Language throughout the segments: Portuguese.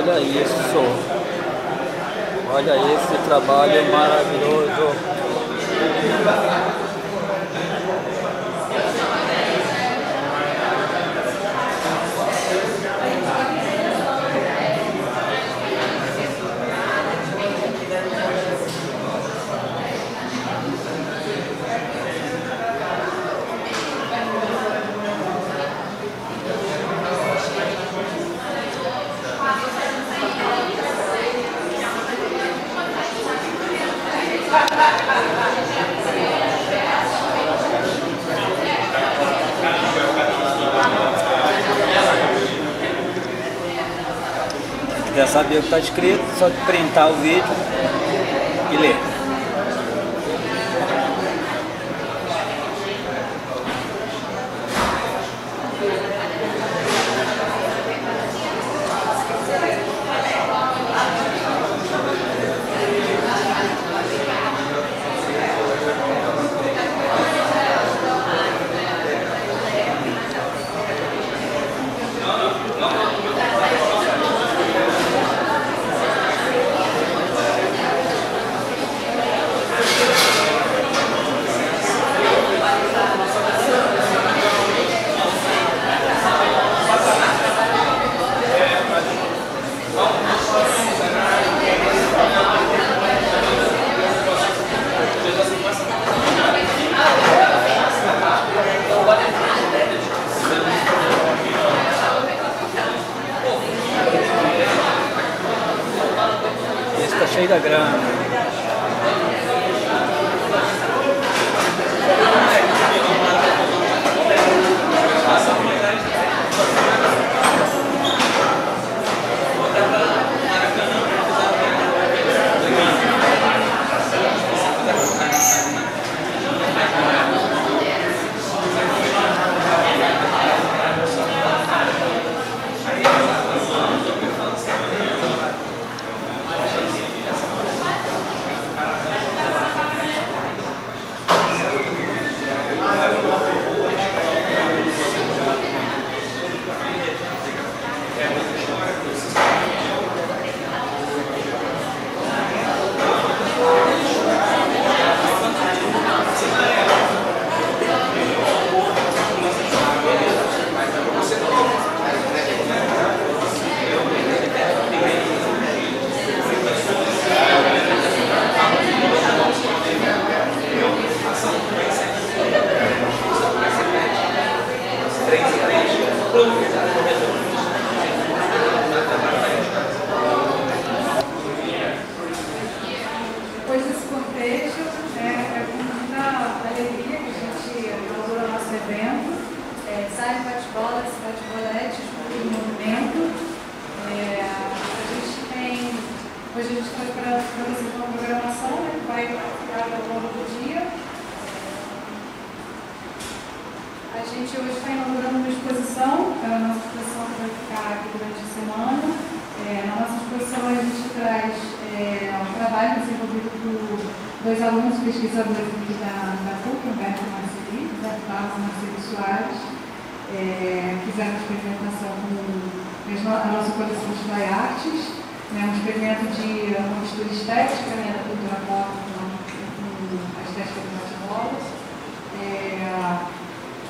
Olha isso. Olha esse trabalho maravilhoso. Se quiser saber o que está escrito, só printar o vídeo e ler. Esse está cheio da grama. Depois desse cortejo, é com muita alegria que a gente inaugura o nosso evento. Sai bate-bola, bate-boletes, em movimento. Hoje a gente está preparando para vocês uma programação, né, que vai ficar ao longo do dia. A gente hoje está inaugurando uma exposição, a nossa exposição que vai ficar aqui durante a semana. Na nossa exposição a gente traz um trabalho desenvolvido por dois alunos pesquisadores aqui da PUC, Humberto Marceli, da Marceli Soares, fizeram uma experimentação com a nossa coleção de Vai Artes, um experimento de uma mistura estética, da cultura pop com a estética de bate-bolas.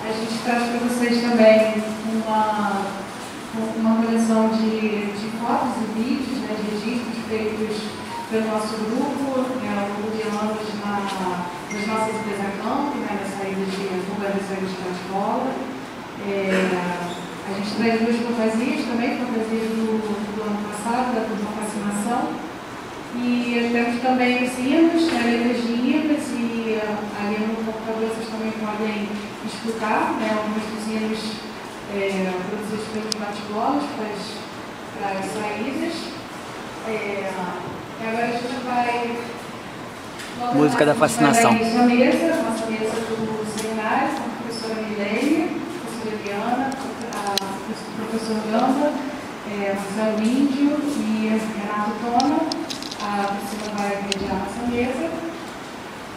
A gente traz para vocês também uma coleção de fotos e vídeos, de registros feitos pelo nosso grupo, o grupo de alunos das nossas empresas a campo, da saída de popularização de bate-bola. A gente traz duas fantasias também, fantasias do ano passado, da turma Fascinação. E temos também os hinos, letras de hinos, e ali no computador vocês também podem escutar alguns dos hinos produzidos pelos bate-bolas para as saídas. Agora a gente vai... Música da Fascinação. Nossa mesa do seminário, com a professora Milene, a professora Eliana, o professor Gamba, Marcelo Índio e Renato Tona. A Priscila vai mediar nossa mesa.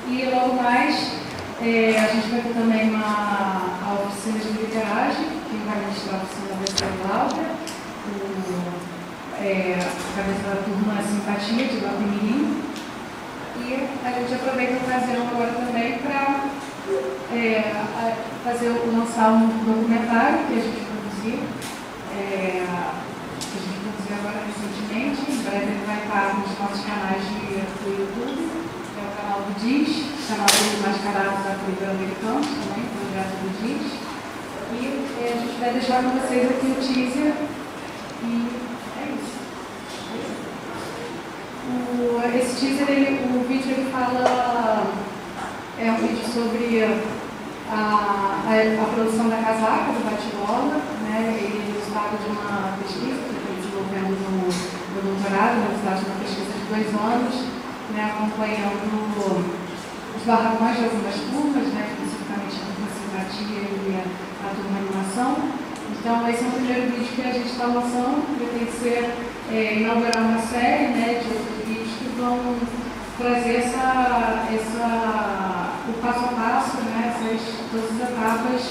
E logo mais, a gente vai ter também a oficina de literagem, que vai ministrar a oficina da Cláudia. a cabeça da turma Simpatia, de Guapimirim. E a gente aproveita a ocasião agora também para lançar um documentário que a gente produziu. A gente produziu agora recentemente. Em breve ele vai estar nos nossos canais do YouTube. É o canal do DIS, chamado Mascarados Afro-Americanos, também, projeto do DIS. E a gente vai deixar com vocês aqui o teaser. E é isso. Esse teaser, o vídeo ele fala, é um vídeo sobre a produção da casaca, do bate-bola, né? Ele é resultado de uma pesquisa que foi desenvolvendo no doutorado, resultado de uma pesquisa de 2 anos, né? Acompanhando os barracões de algumas turmas, né? Especificamente a turma Simpatia e a turma Animação. Então, esse é o primeiro vídeo que a gente está lançando, pretende ser inaugurar uma série, né, de outros vídeos que vão trazer o passo a passo, né, todas as etapas,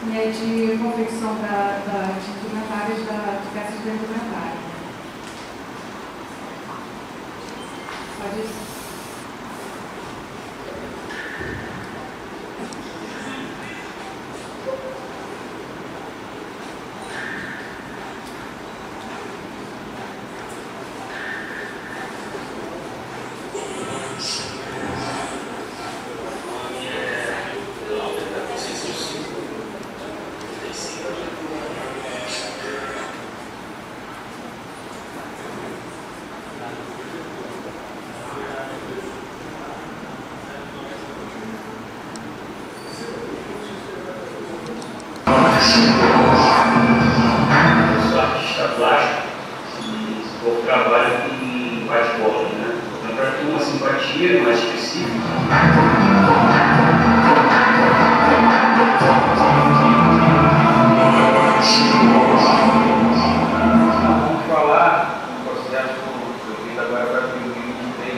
né, de confecção de indumentárias, de peças de indumentária. Pode ir. Eu sou artista plástico e eu trabalho com bate-bola, né? Então, para ter uma simpatia mais específica. Vamos falar do processo que eu fiz agora para o vídeo que tem.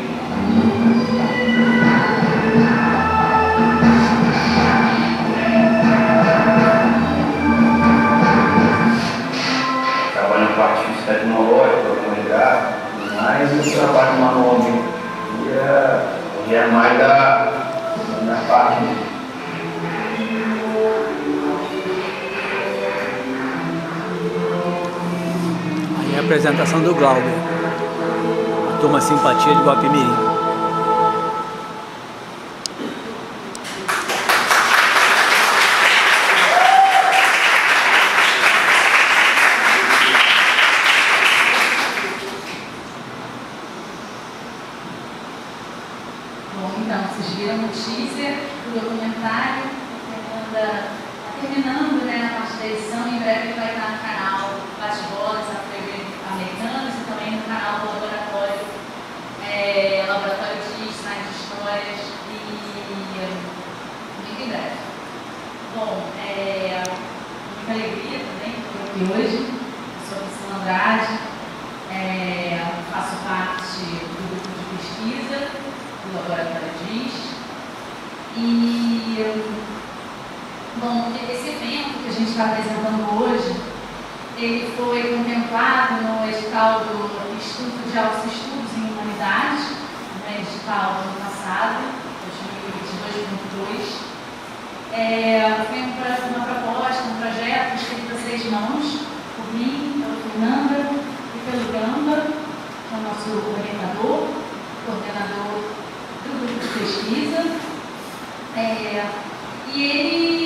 Parte tecnológica, comunidade, mas o trabalho manual é mais da parte. Aí a apresentação do Glauber, a turma Simpatia de Guapimirim. Então, vocês viram o teaser do documentário, terminando, né, a parte da edição. Em breve vai estar no canal Bate-Bolas Afro-Americanos e também no canal do Laboratório de Sinais de Histórias e muito em breve. Bom, muita alegria também estou aqui hoje. Sou a Priscila Andrade, faço parte do grupo de pesquisa do Laboratório DIS. Bom, esse evento que a gente está apresentando hoje, ele foi contemplado no edital do Instituto de Altos Estudos em Humanidades, no edital do ano passado, 2022. Foi uma proposta, um projeto escrito a 6 mãos, por mim, pela Fernanda e pelo Gamba, que é o nosso orientador, coordenador do grupo de pesquisa. E ele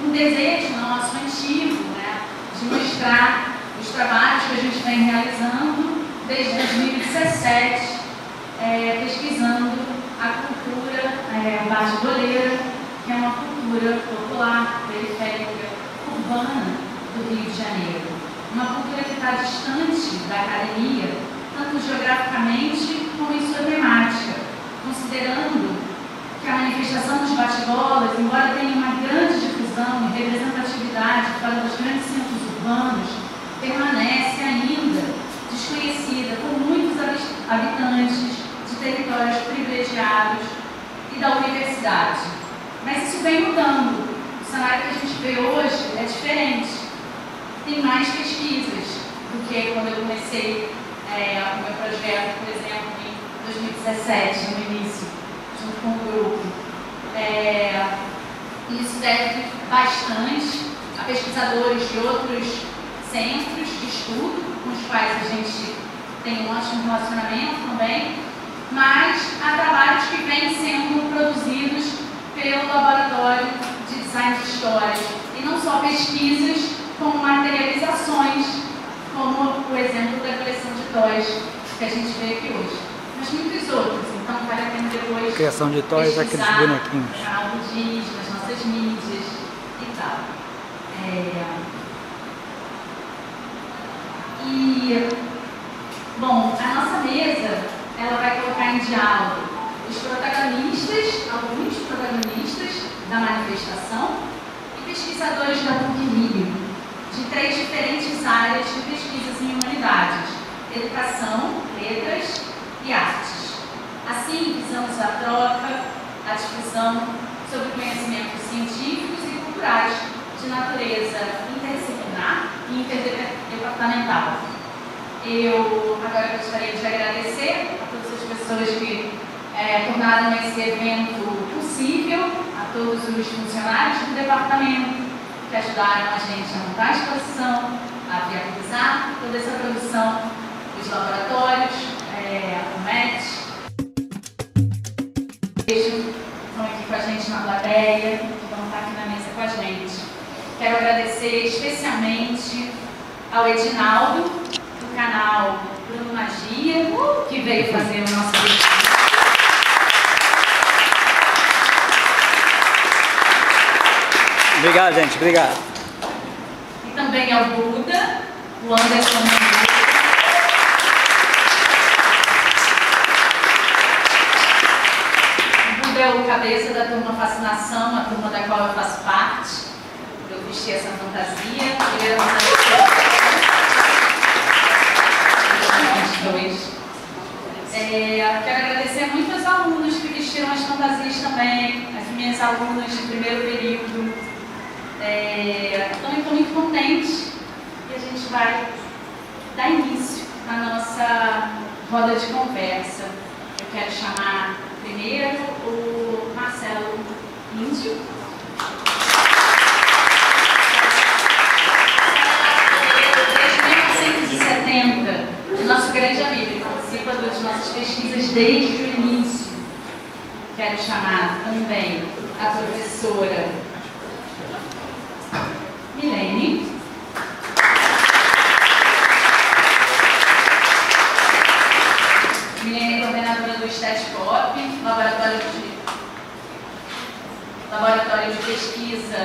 um desejo nosso antigo, né, de mostrar os trabalhos que a gente vem realizando desde 2017, pesquisando a cultura bate-boleira, que é uma cultura popular, periférica, urbana do Rio de Janeiro. Uma cultura que está distante da academia, tanto geograficamente como em sua temática, considerando que a manifestação dos bate-bolas, embora tenha uma grande difusão e representatividade fora dos grandes centros urbanos, permanece ainda desconhecida por muitos habitantes de territórios privilegiados e da universidade. Mas isso vem mudando. O cenário que a gente vê hoje é diferente. tem mais pesquisas do que quando eu comecei o meu projeto, por exemplo, em 2017, no início, junto com o grupo. Isso deve bastante a pesquisadores de outros centros de estudo, com os quais a gente tem um ótimo relacionamento também, mas há trabalhos que vêm sendo produzidos pelo Laboratório de Design de Histórias, e não só pesquisas, como materializações, como o exemplo da coleção de toys que a gente vê aqui hoje, mas muitos outros. Então vale a pena depois Criação de toys, aqueles bonequinhos. no canal do Diz, nas nossas mídias e tal. Bom, a nossa mesa, ela vai colocar em diálogo os protagonistas, alguns protagonistas da manifestação e pesquisadores da PUC-Rio, de 3 diferentes áreas de pesquisas em humanidades: educação, letras e artes. Assim, visamos a troca, a difusão sobre conhecimentos científicos e culturais de natureza interdisciplinar e interdepartamental. Eu agora gostaria de agradecer a todas as pessoas que tornaram esse evento possível, a todos os funcionários do departamento que ajudaram a gente a montar a exposição, a viabilizar toda essa produção, os laboratórios, o MET, estão aqui com a gente na plateia, que vão estar aqui na mesa com a gente. Quero agradecer especialmente ao Edinaldo, do canal Bruno Magia, que veio fazer o nosso vídeo. Obrigado, gente. Obrigado. E também ao Buda, o Anderson. O Buda é o cabeça da turma Fascinação, a turma da qual eu faço parte. Eu vesti essa fantasia. Ele era quero agradecer muito aos alunos que vestiram as fantasias também, as minhas alunas de primeiro período. Estou muito contente e a gente vai dar início à nossa roda de conversa. Eu quero chamar primeiro o Marcelo Índio. Desde 1970, nosso grande amigo, ele participa das nossas pesquisas desde o início. Quero chamar também a professora Milene. Milene é coordenadora do STETPOP, laboratório de pesquisa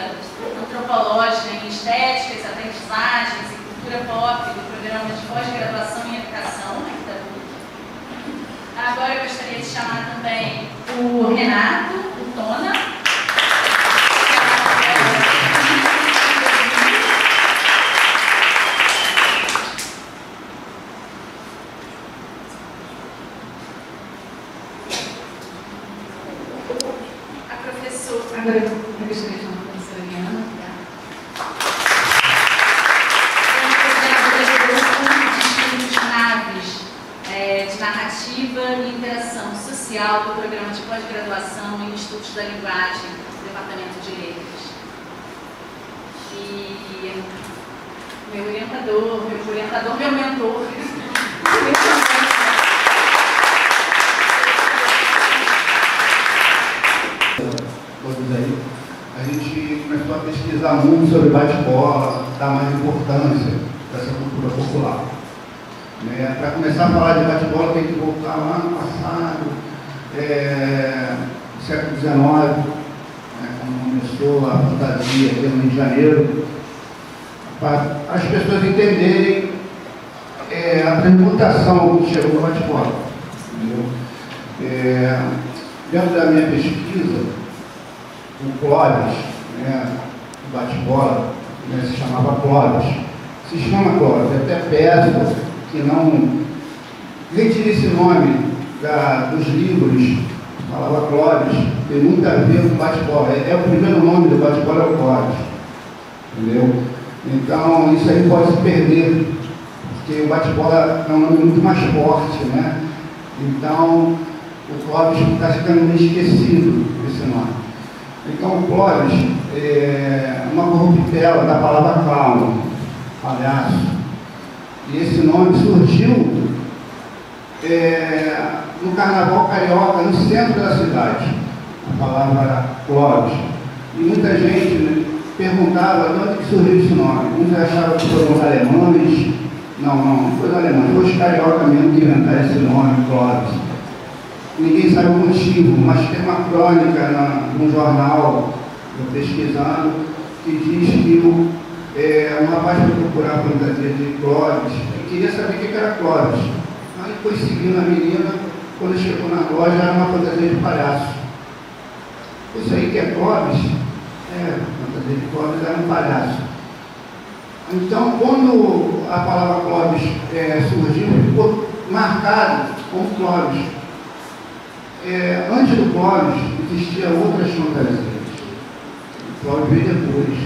antropológica em estéticas, aprendizagens e cultura pop do programa de pós-graduação em educação aqui da PUC. Agora eu gostaria de chamar também o Renato, o Tona. Agora eu gostaria de chamar a professora Liana. Eu sou coordenadora de estudos naves de narrativa e interação social do programa de pós-graduação em estudos da linguagem do Departamento de Letras. E meu mentor, todos aí, a gente começou a pesquisar muito sobre bate-bola, dar mais importância para essa cultura popular. Para começar a falar de bate-bola, tem que voltar lá no passado, século XIX, quando começou a fantasia aqui no Rio de Janeiro, para as pessoas entenderem a transmutação que chegou no bate-bola. Dentro da minha pesquisa, o Clóvis, o bate-bola, se chamava Clóvis. Se chama Clóvis, até peço que não retire esse nome dos livros, falava Clóvis, tem muito a ver com bate-bola. O primeiro nome do bate-bola é o Clóvis, entendeu? Então, isso aí pode se perder, porque o bate-bola é um nome muito mais forte, né? Então, o Clóvis está ficando meio esquecido desse nome. Então, o Clóvis é uma corruptela da palavra clown, palhaço. E esse nome surgiu no Carnaval Carioca, no centro da cidade, a palavra Clóvis. E muita gente, né, perguntava de onde que surgiu esse nome. Uns achavam que foram os alemães. Não foi os alemães, foi os carioca mesmo que inventaram esse nome, Clóvis. Ninguém sabe o motivo, mas tem uma crônica num jornal, eu pesquisando, que diz que um rapaz foi procurar a fantasia de Clóvis e queria saber o que era Clóvis. Aí foi seguindo a menina, quando chegou na loja era uma fantasia de palhaço. Isso aí que é Clóvis, a fantasia de Clóvis era um palhaço. Então, quando a palavra Clóvis surgiu, ficou marcado como Clóvis. Antes do Clóvis, existiam outras fantasias. O Clóvis veio depois.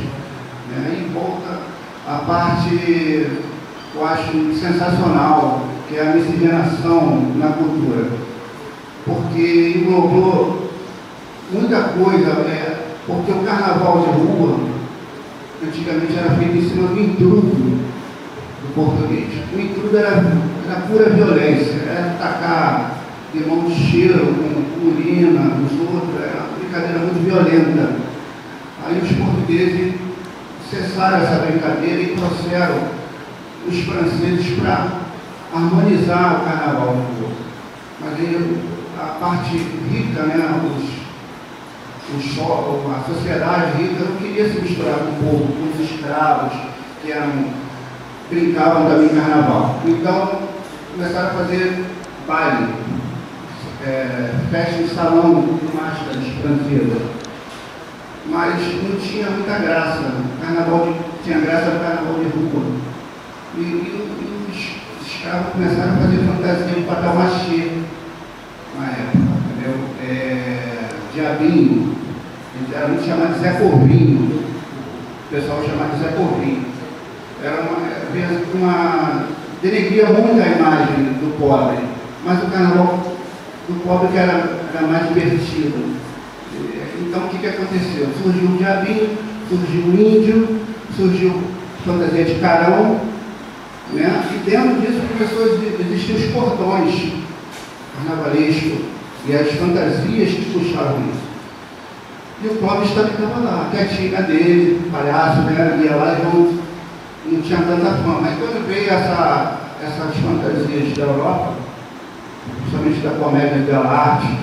Aí volta a parte, eu acho, sensacional, que é a miscigenação na cultura. Porque englobou muita coisa, porque o carnaval de rua, antigamente era feito em cima do intrudo do português. O intrudo era pura violência, era tacar limão de cheiro com urina nos outros, era uma brincadeira muito violenta. Aí os portugueses cessaram essa brincadeira e trouxeram os franceses para harmonizar o carnaval do povo. Mas aí a parte rica, né, a sociedade rica não queria se misturar com o povo, com os escravos que brincavam também em carnaval. Então começaram a fazer baile, festa em salão com máscaras francesas. Mas não tinha muita graça. Tinha graça no carnaval de rua. E os escravos começaram a fazer fantasia de papel machê na época, entendeu? Diabinho, era muito chamado de Zé Corvinho. O pessoal chamava de Zé Corvinho. Denegria muito a imagem do pobre, mas o carnaval do pobre que era mais divertido. Então, o que aconteceu? Surgiu o diabinho, surgiu o índio, surgiu fantasia de carão, né? E dentro disso começou a existir os cordões carnavalescos e as fantasias que puxavam isso. E o Clóvis também estava lá, quietinho dele, palhaço, né? Ia lá e não tinha tanta fama. Mas quando veio essas fantasias da Europa, principalmente da comédia e da arte,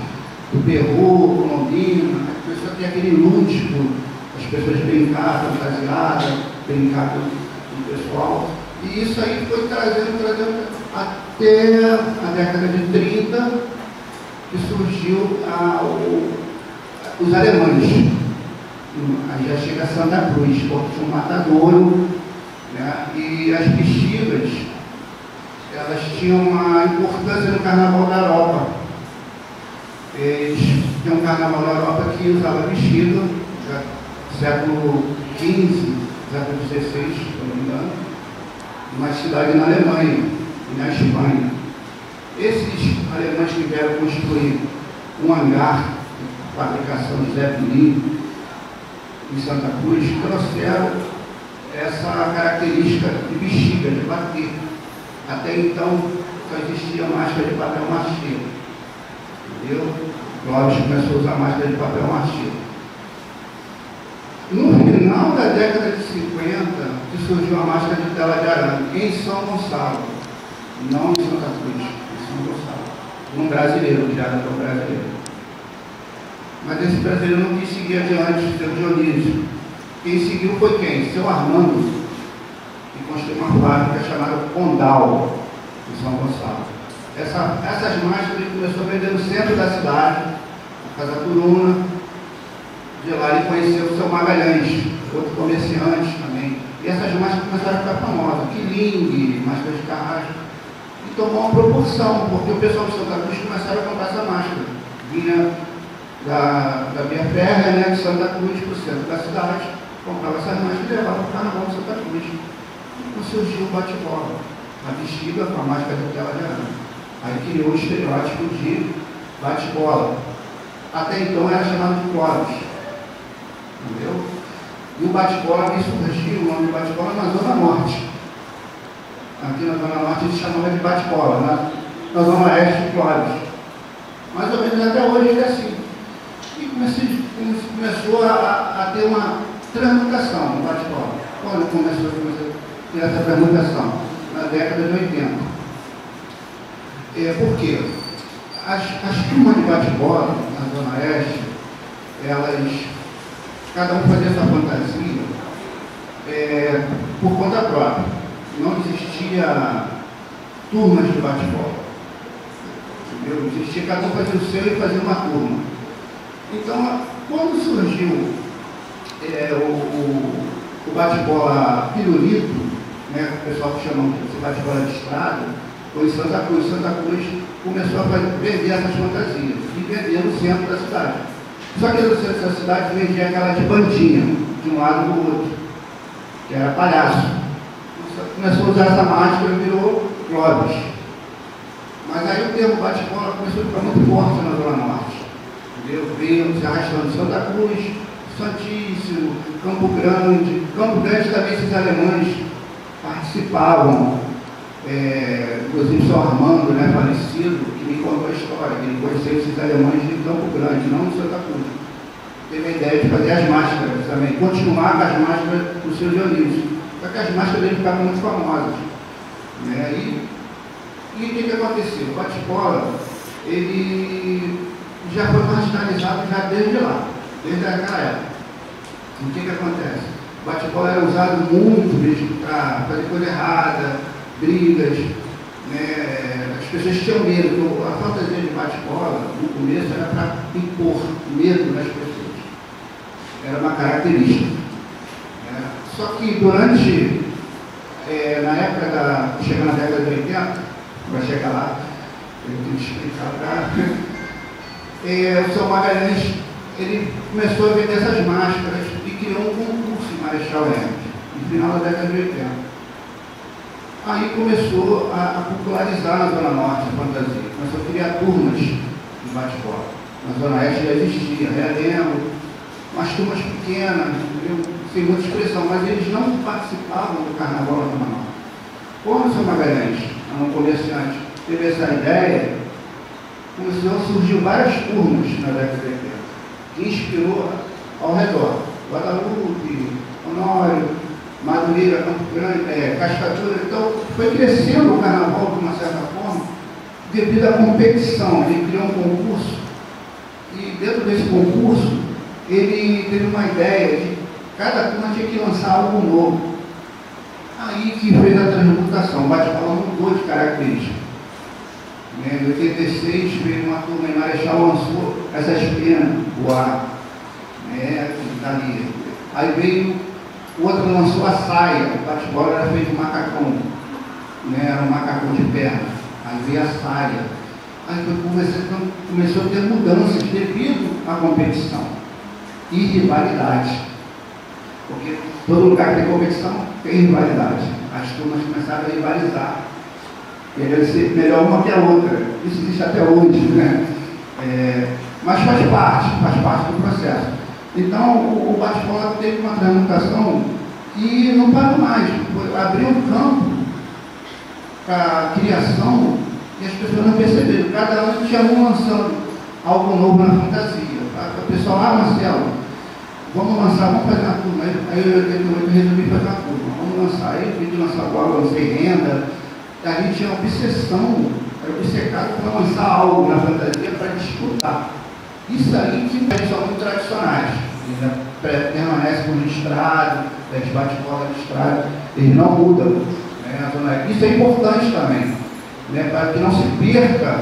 do Peru, Colombina, a pessoa tem aquele lúdico, as pessoas brincar fantasiadas, brincar com o pessoal. E isso aí foi trazendo até a década de 30, que surgiu os alemães. Aí já chega a Santa Cruz, porque tinha um matadouro, né? E as bexigas, elas tinham uma importância no carnaval da Europa. Eles tinham um carnaval da Europa que usava bexiga, já século XV, século XVI, se não me engano, numa cidade na Alemanha e na Espanha. Esses alemães que vieram construir um hangar de fabricação de Zeppelin em Santa Cruz trouxeram essa característica de bexiga, de bater. Até então só existia máscara de papel machê. Entendeu? Clóvis começou a usar máscara de papel machê. No final da década de 50, que surgiu a máscara de tela de arame, em São Gonçalo, não em Santa Cruz, em São Gonçalo. Um brasileiro, criado por um brasileiro. Mas esse brasileiro não quis seguir adiante, seu Dionísio. Quem seguiu foi quem? Seu Armando, que construiu uma fábrica chamada Condal, em São Gonçalo. Essas máscaras ele começou a vender no centro da cidade, na Casa Turuna. De lá ele conheceu o seu Magalhães, outro comerciante também. E essas máscaras começaram a ficar famosas, quilingue, máscara de carrasco. E tomou uma proporção, porque o pessoal de Santa Cruz começaram a comprar essa máscara. Vinha da Via Férrea, né, de Santa Cruz para o centro da cidade, comprava essas máscaras e levava para o Carnaval de Santa Cruz. E surgiu o bate-bola, a vestida com a máscara daquela de arame. Aí criou o estereótipo de bate-bola. Até então era chamado de Clóvis. Entendeu? E o bate-bola me surgiu, o nome de bate-bola na Zona Norte. Aqui na Zona Norte eles chamavam de bate-bola, na Zona Oeste de Clóvis. Mais ou menos até hoje é assim. E começou a ter uma transmutação no bate-bola. Quando começou a ter essa transmutação? Na década de 80. Por quê? As turmas de bate-bola na Zona Oeste, cada um fazia sua fantasia por conta própria. Não existia turmas de bate-bola. Entendeu? Existia, cada um fazia o seu e fazia uma turma. Então, quando surgiu o bate-bola pirulito, né, o pessoal que chama de bate-bola de estrada, foi em Santa Cruz. Santa Cruz começou a vender essas fantasias e vender no centro da cidade. Só que no centro da cidade vendia aquela de bandinha, de um lado do outro, que era palhaço. Começou a usar essa máscara e virou Clóvis. Mas aí o termo bate-bola começou a ficar muito forte na Zona Norte. Veio se arrastando Santa Cruz, Santíssimo, Campo Grande. Campo Grande também esses alemães participavam, inclusive o seu Armando, né, falecido, que me contou a história, que ele conheceu esses alemães de Campo Grande, não de Santa Cruz. Teve a ideia de fazer as máscaras também, continuar com as máscaras do seu Dionísio. Só que as máscaras dele ficaram muito famosas. Né? E o que aconteceu? O bate-bola, ele já foi marginalizado já desde lá, desde aquela época. O que acontece? O bate-bola era usado muito mesmo para fazer coisa errada, brigas, né? As pessoas tinham medo. A fantasia de bate-bola, no começo, era para impor medo nas pessoas. Era uma característica. Né? Só que durante, na época chegando na década de 80, vai chegar lá, eu tenho que explicar para o seu Magalhães, ele começou a vender essas máscaras e criou um concurso em Marechal Hermes, no final da década de 80. Aí começou a popularizar na Zona Norte a fantasia, começou a criar turmas de bate-bola. Na Zona Oeste já existia, realengo, umas turmas pequenas, sem muita expressão, mas eles não participavam do Carnaval na Zona Norte. Quando o seu Magalhães, um comerciante, teve essa ideia, começou a surgir várias turmas na década de 80, que inspirou ao redor. Guadalupe, Honório, Madureira, Campo Grande, Cascadura. Então, foi crescendo o carnaval de uma certa forma, devido à competição. Ele criou um concurso, e dentro desse concurso, ele teve uma ideia de cada turma tinha que lançar algo novo. Aí que fez a transmutação. O bate-bola mudou de característica. Em 86 veio uma turma em Marechal, lançou essas penas voar, dali. Aí veio, o outro lançou a saia, o bate-bola era feito de macacão, era um macacão de perna. Aí veio a saia. Aí começou a ter mudanças devido à competição e rivalidade. Porque todo lugar que tem competição tem rivalidade. As turmas começaram a rivalizar. Querendo ser melhor uma que a outra. Isso existe até hoje, né? Mas faz parte do processo. Então, o bate-bola teve uma transmutação e não parou mais. Abriu um campo para a criação e as pessoas não perceberam. Cada ano tinha um lançando algo novo na fantasia. O pessoal, Marcelo, vamos lançar, vamos fazer uma turma. Aí eu resolvi fazer uma turma. Vamos lançar. Aí eu pedi lançar agora, lancei renda. A gente tinha obsessão, era obcecado para lançar algo na fantasia para disputar. Isso aí que eles são muito tradicionais. Eles permanecem registrados, eles bate-bola registrado, eles não mudam. Isso é importante também, para que não se perca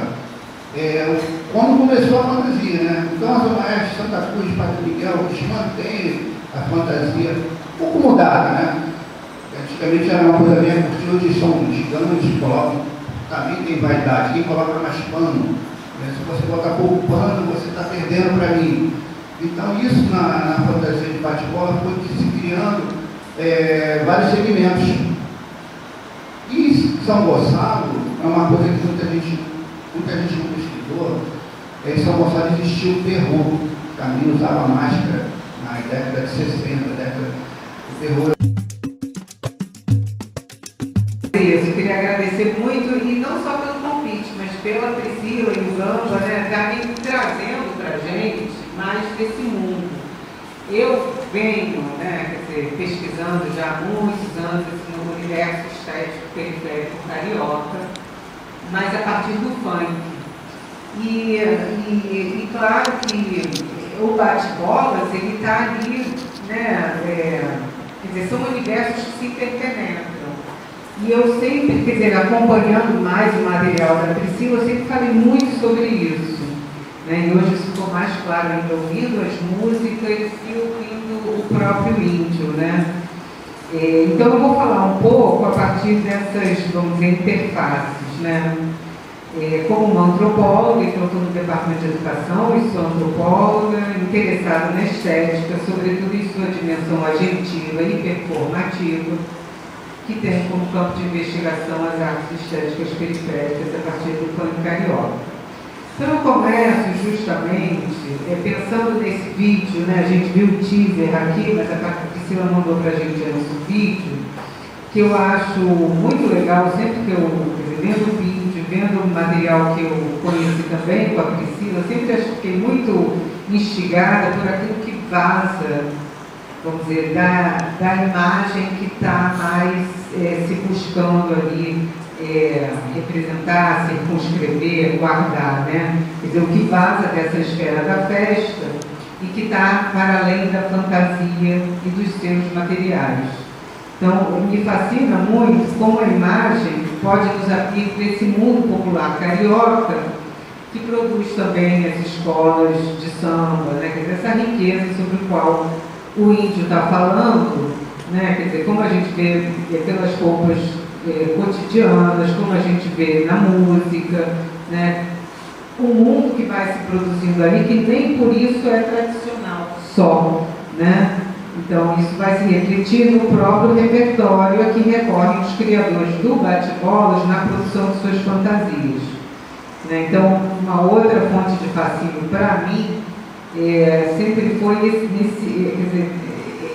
quando começou a fantasia. Então a Zona Oeste, Santa Cruz, Padre Miguel, eles mantêm a fantasia um pouco mudada, Antigamente era uma coisa bem curtida, hoje são gigantes, colocam, também tem vaidade, quem coloca mais pano, se você botar pouco pano, você está perdendo para mim. Então, isso na fantasia de bate-bola foi se criando vários segmentos. E São Gonçalo é uma coisa que muita gente não pesquisou. Em São Gonçalo existia o terror. Também usava máscara na década de 60, o terror. Eu queria agradecer muito, e não só pelo convite, mas pela Priscila e o Gamba, né, estarem trazendo para a gente mais desse mundo. Eu venho, né, quer dizer, pesquisando já há muitos anos no universo estético periférico carioca, mas a partir do funk. E claro que o bate-bolas, ele está ali, né, quer dizer, são universos que se interpenetram. E eu sempre, quer dizer, acompanhando mais o material da Priscila, eu sempre falei muito sobre isso. Né? E hoje isso ficou mais claro ainda ouvindo as músicas e ouvindo o próprio índio. Né? Então eu vou falar um pouco a partir dessas, vamos dizer, interfaces. Né? Como uma antropóloga, então estou no departamento de educação e sou antropóloga, interessada na estética, sobretudo em sua dimensão adjetiva e performativa, que tem como campo de investigação as artes estéticas periféricas a partir do funk carioca. Então eu começo justamente pensando nesse vídeo, né? A gente viu o teaser aqui, mas a Priscila mandou para a gente esse vídeo, que eu acho muito legal, sempre que eu vendo o vídeo, vendo o material que eu conheci também com a Priscila, sempre fiquei muito instigada por aquilo que vaza, vamos dizer, da imagem que está mais se buscando ali representar, circunscrever, guardar, né? Quer dizer, o que vaza dessa esfera da festa e que está para além da fantasia e dos seus materiais. Então, me fascina muito como a imagem pode nos abrir para esse mundo popular carioca que produz também as escolas de samba, né? Quer dizer, essa riqueza sobre o qual o índio está falando, né? Quer dizer, como a gente vê pelas roupas cotidianas, como a gente vê na música, né? O mundo que vai se produzindo ali, que nem por isso é tradicional só, né? Então, isso vai se refletir no próprio repertório a que recorrem os criadores do bate-bolas na produção de suas fantasias. Né? Então, uma outra fonte de fascínio para mim sempre foi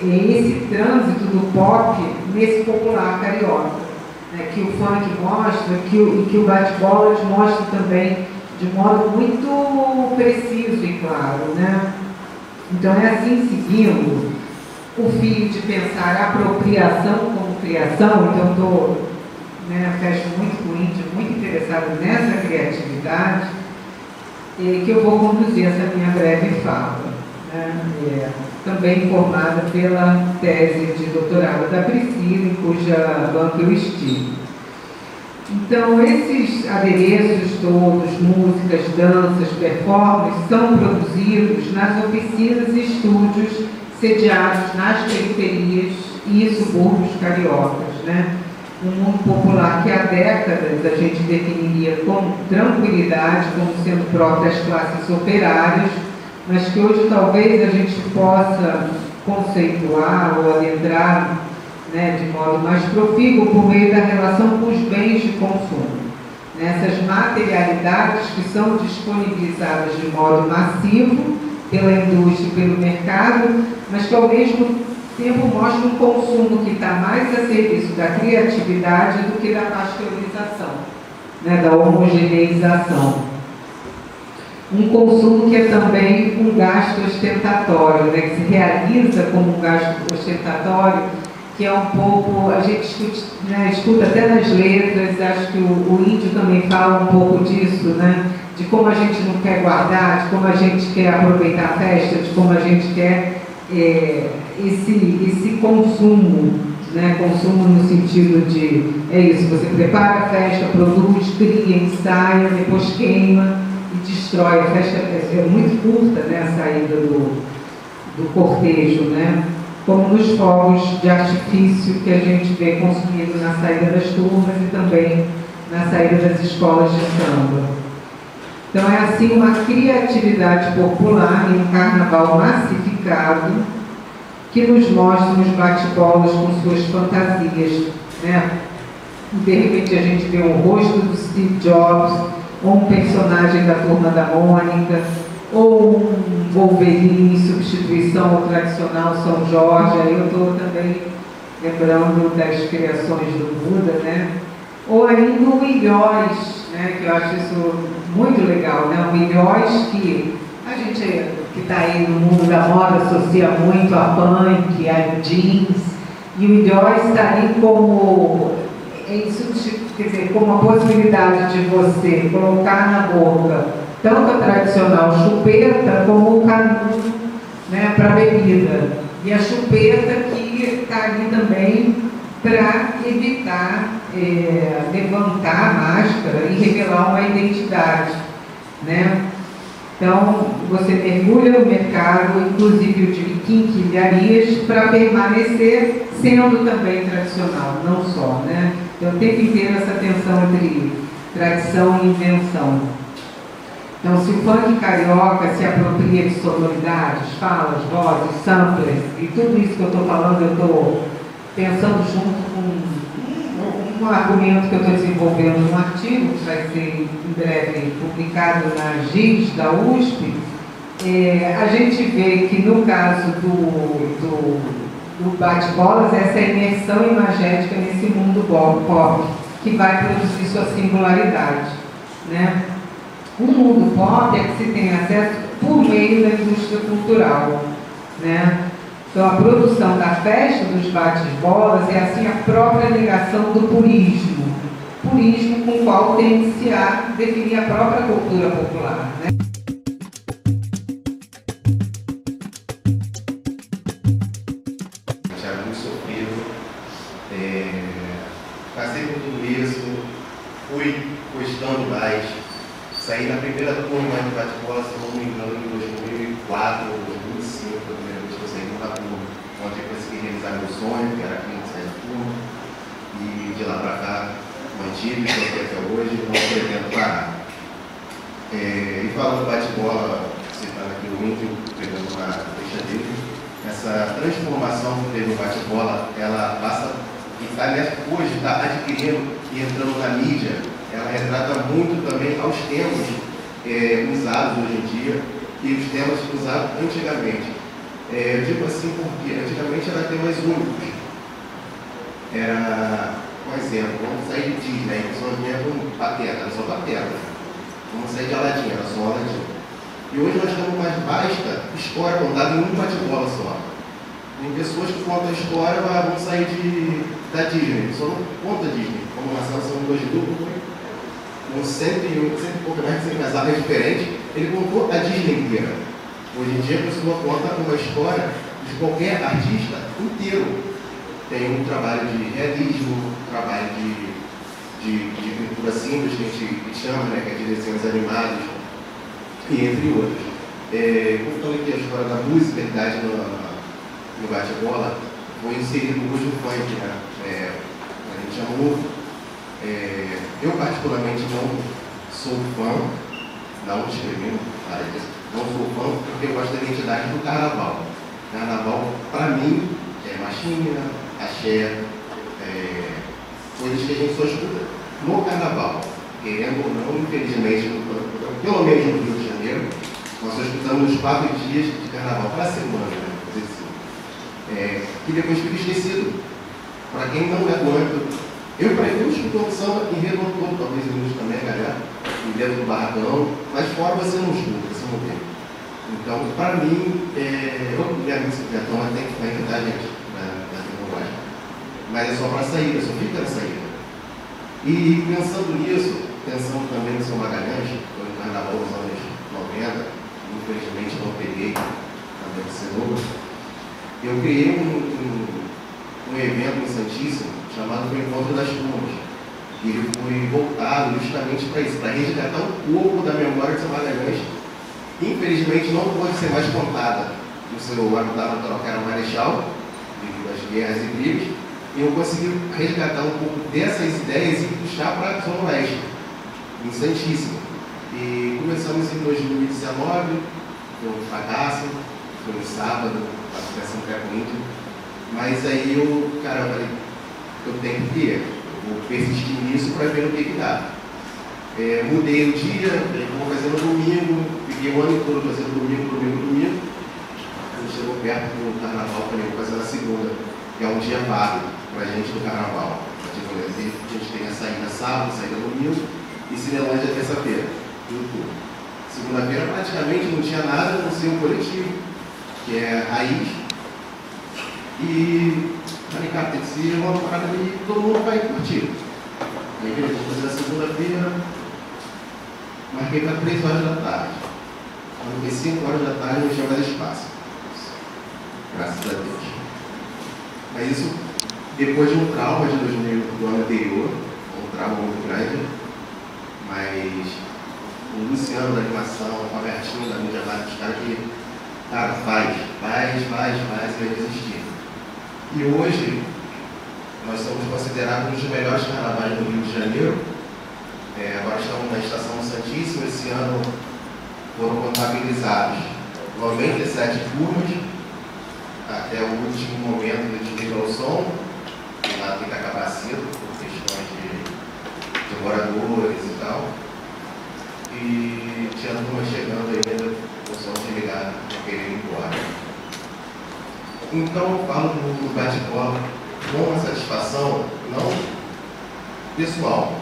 esse trânsito do pop nesse popular carioca, né? Que o funk mostra e que o bate-bolas mostra também de modo muito preciso e claro. Né? Então, é assim, seguindo o fio de pensar apropriação como criação. Então, estou, fecho muito com o índio, muito interessado nessa criatividade, que eu vou conduzir essa minha breve fala. Né? Também formada pela tese de doutorado da Priscila, em cuja banca eu estive. Então, esses adereços todos, músicas, danças, performances, são produzidos nas oficinas e estúdios sediados nas periferias e subúrbios cariocas, né? Um mundo popular que há décadas a gente definiria com tranquilidade como sendo próprio às classes operárias, mas que hoje talvez a gente possa conceituar ou adentrar, né, de modo mais profícuo por meio da relação com os bens de consumo. Essas materialidades que são disponibilizadas de modo massivo pela indústria e pelo mercado, mas que ao mesmo tempo mostram um consumo que está mais a serviço da criatividade do que da pasteurização, né, da homogeneização. Um consumo que é também um gasto ostentatório, né, que se realiza como um gasto ostentatório, que é um pouco, a gente escuta até nas letras, acho que o índio também fala um pouco disso, né? De como a gente não quer guardar, de como a gente quer aproveitar a festa, de como a gente quer esse consumo, né? Consumo no sentido de, isso, você prepara a festa, produz, cria, ensaia, depois queima e destrói. A festa é muito curta, né? A saída do cortejo, né? Como nos fogos de artifício que a gente vê consumido na saída das turmas e também na saída das escolas de samba. Então é assim uma criatividade popular em um carnaval massificado que nos mostra os bate-bolas com suas fantasias, né? De repente a gente vê o rosto do Steve Jobs, ou um personagem da Turma da Mônica, ou um Wolverine em substituição ao tradicional São Jorge. Aí eu estou também lembrando das criações do Buda, né? Ou ainda o Ilhós, né? Que eu acho isso muito legal, né? O Ilhós que a gente que está aí no mundo da moda associa muito a punk, a jeans, e o Ilhós está ali como quer dizer, como a possibilidade de você colocar na boca tanto a tradicional chupeta como o canudo, né, para bebida. E a chupeta que está ali também para evitar levantar a máscara e revelar uma identidade, né? Então, você mergulha no mercado, inclusive o de quinquilharias, para permanecer sendo também tradicional, não só, né? Então, o tempo inteiro essa tensão entre tradição e invenção. Então, se o funk carioca se apropria de sonoridades, falas, vozes, samplers, e tudo isso que eu estou falando, eu estou pensando junto com um argumento que eu estou desenvolvendo num artigo, que vai ser em breve publicado na GIS da USP, a gente vê que no caso do bate-bolas, essa imersão imagética nesse mundo pop, que vai produzir sua singularidade, né? O mundo pop é que se tem acesso por meio da indústria cultural, né? Então, a produção da festa dos bate-bolas é, assim, a própria negação do purismo com o qual tem que se definir a própria cultura popular, né? Já muito sofrido, passei por tudo isso, fui gostando mais, saí na primeira turma de bate-bola, se não me engano, em 2004 ou 2005, a primeira vez que eu saí numa turma, onde eu consegui realizar meu sonho, que era aqui sair da turma, e de lá para cá, mantive, estou até hoje, não pretendo parar. E falando do bate-bola, citando aqui o índio, pegando uma ficha dele, essa transformação que teve no bate-bola, ela passa, e hoje está adquirindo e entrando na mídia, ela retrata muito também aos termos usados hoje em dia e os termos usados antigamente. Eu digo assim porque antigamente era temas únicos. Era, por exemplo, vamos sair de Disney, a pessoa vinha com Pateta, era só Pateta. Vamos sair de Aladdin, era só Aladdin. E hoje nós temos uma vasta história contada em um bate-bola só. Tem pessoas que contam a história, vamos sair da Disney, só não conta Disney. Como Marcelo são dois grupos, com 100 e pouco mais de 100 casadas diferentes, ele contou a Disney inteira. Hoje em dia a pessoa conta uma história de qualquer artista inteiro. Tem um trabalho de realismo, trabalho de pintura simples, que a gente chama, né, que é de desenhos animados, e entre outros. Contando aqui a história da musicalidade no bate-bola, foi inserido hoje o funk, né? A gente chamou. Eu particularmente não sou fã, não discrimino, não sou fã porque eu gosto da identidade do carnaval. Carnaval, para mim, é machinha, axé, coisas que a gente só escuta no carnaval. Querendo ou não, infelizmente, pelo menos no Rio de Janeiro, nós só escutamos os 4 dias de carnaval para a semana, né? Que depois fica esquecido. Para quem não é do âmbito, eu escuto um samba em redondo todo, talvez em música também, galera, dentro do barracão, mas fora você não escuta, você não tem. Então, para mim, minha música tem que ajudar a gente, na linguagem. Mas é só para saída, só fica na saída. E pensando nisso, pensando também no São Magalhães, foi no carnaval dos anos 90, infelizmente não peguei, também de ser novo. Eu criei um evento em Santíssimo, chamado o Encontro das Turmas. E ele foi voltado justamente para isso, para resgatar um pouco da memória de São Magalhães. Infelizmente não pode ser mais contada. O seu habitat natural, que era o Marechal, devido às guerras e brigas, e eu consegui resgatar um pouco dessas ideias e puxar para a Zona Oeste, em Santíssimo. E começamos em 2019, foi um fracasso, foi no sábado, a associação pré-muito. Mas aí eu falei, eu tenho que ir, eu vou persistir nisso para ver o que dá. Mudei o dia, falei, vou fazer no domingo, fiquei o ano todo fazendo domingo. Quando chegou perto do carnaval, falei, vou fazer na segunda, que é um dia vago para a gente do carnaval. A gente tem a saída sábado, a saída domingo e Cinelândia terça-feira, tudo. Segunda-feira praticamente não tinha nada, não sei um coletivo, que é Raiz. E falei, cara, tem que ser uma parada ali, todo mundo vai curtir. Aí beleza, vou fazer na segunda-feira, marquei para 3 horas da tarde. Quando foi 5 horas da tarde, não tinha mais espaço. Graças a Deus. Mas isso, depois de um trauma do ano anterior, um trauma muito grande, mas o Luciano da animação, o Robertinho da mídia básica, os caras que, cara, faz, e vai desistir. E hoje, nós somos considerados um dos melhores carnavais do Rio de Janeiro. Agora estamos na Estação Santíssima. Esse ano foram contabilizados 97 turmas, até o último momento do desliga ao som. Lá tem que acabar cedo, por questões de moradores e tal. E tinha turma chegando ainda, o som desligado, não queria ir embora. Então eu falo do bate-bola com uma satisfação, não pessoal.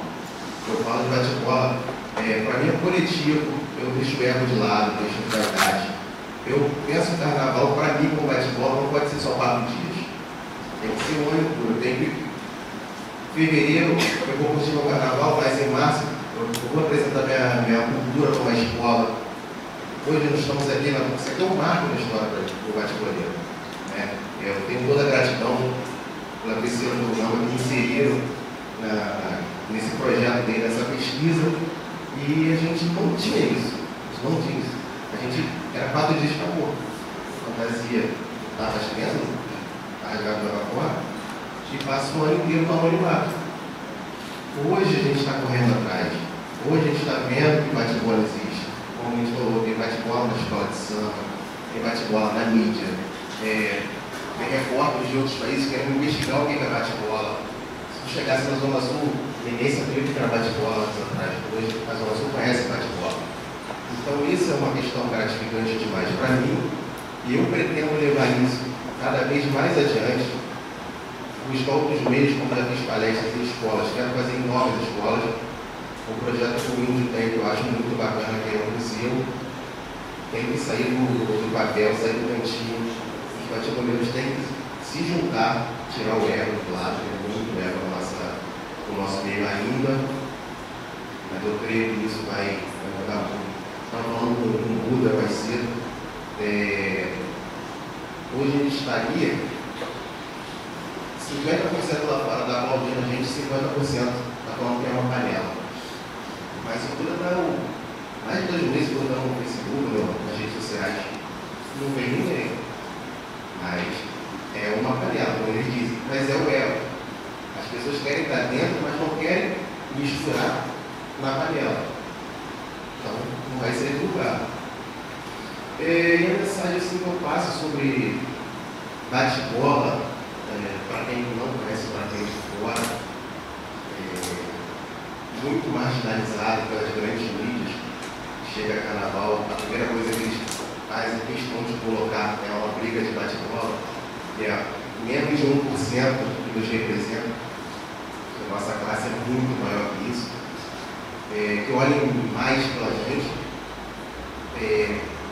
Eu falo de bate-bola, para mim é coletivo, eu deixo o ego de lado, deixo a vaidade. Eu penso que o carnaval, para mim, com bate-bola, não pode ser só 4 dias. Tem que ser um ano todo. Tem que, em fevereiro, eu vou curtir o carnaval, mas em março, eu vou apresentar minha cultura como a escola. Hoje nós estamos aqui, isso aqui é um marco na história do bate-boleiro. Eu tenho toda a gratidão pela Priscila do Gama que inseriram nesse projeto dele, nessa pesquisa, e a gente não tinha isso. A gente era 4 dias de amor. Fantasia, estava escrevendo, rasgado pela fora, e passa o ano inteiro com anonimato. Hoje a gente está correndo atrás. Hoje a gente está vendo que bate-bola existe. Como a gente falou, tem bate-bola na escola de samba, tem bate-bola na mídia. Tem repórteres de outros países querendo investigar o que é bate-bola. Se chegasse na Zona Sul, ninguém sabia o que era bate-bola anos atrás. Hoje a Zona Sul conhece bate-bola. Então isso é uma questão gratificante demais para mim, e eu pretendo levar isso cada vez mais adiante, buscar outros meios, como já fiz palestras em escolas, quero fazer em novas escolas. O projeto que o Índio tem, que eu acho muito bacana, que é o museu, tem que sair do papel, sair do cantinho. Os bate-boleiros têm que se juntar, tirar o ego do lado, tem muito ego no nosso meio ainda, mas eu creio que isso vai mudar muito. Estava falando com o Buda mais cedo. Hoje a gente estaria 50% lá fora da aplaudindo a gente, 50% está falando que é uma panela. Mas o Buda está mais de 2 meses botando no Facebook, nas redes sociais. Não vem ninguém. Mas é uma panela, como eles dizem. Mas é o ego. As pessoas querem estar dentro, mas não querem misturar na panela. Então, não vai ser divulgado. E a mensagem assim, que eu passo sobre bate-bola, para quem não conhece, para quem é de fora, muito marginalizado pelas grandes mídias. Chega a carnaval, a primeira coisa que eles fazem questão de colocar é uma briga de bate-bola, que é menos de 1% que nos representa. A nossa classe é muito maior que isso. Que olhem mais pela gente.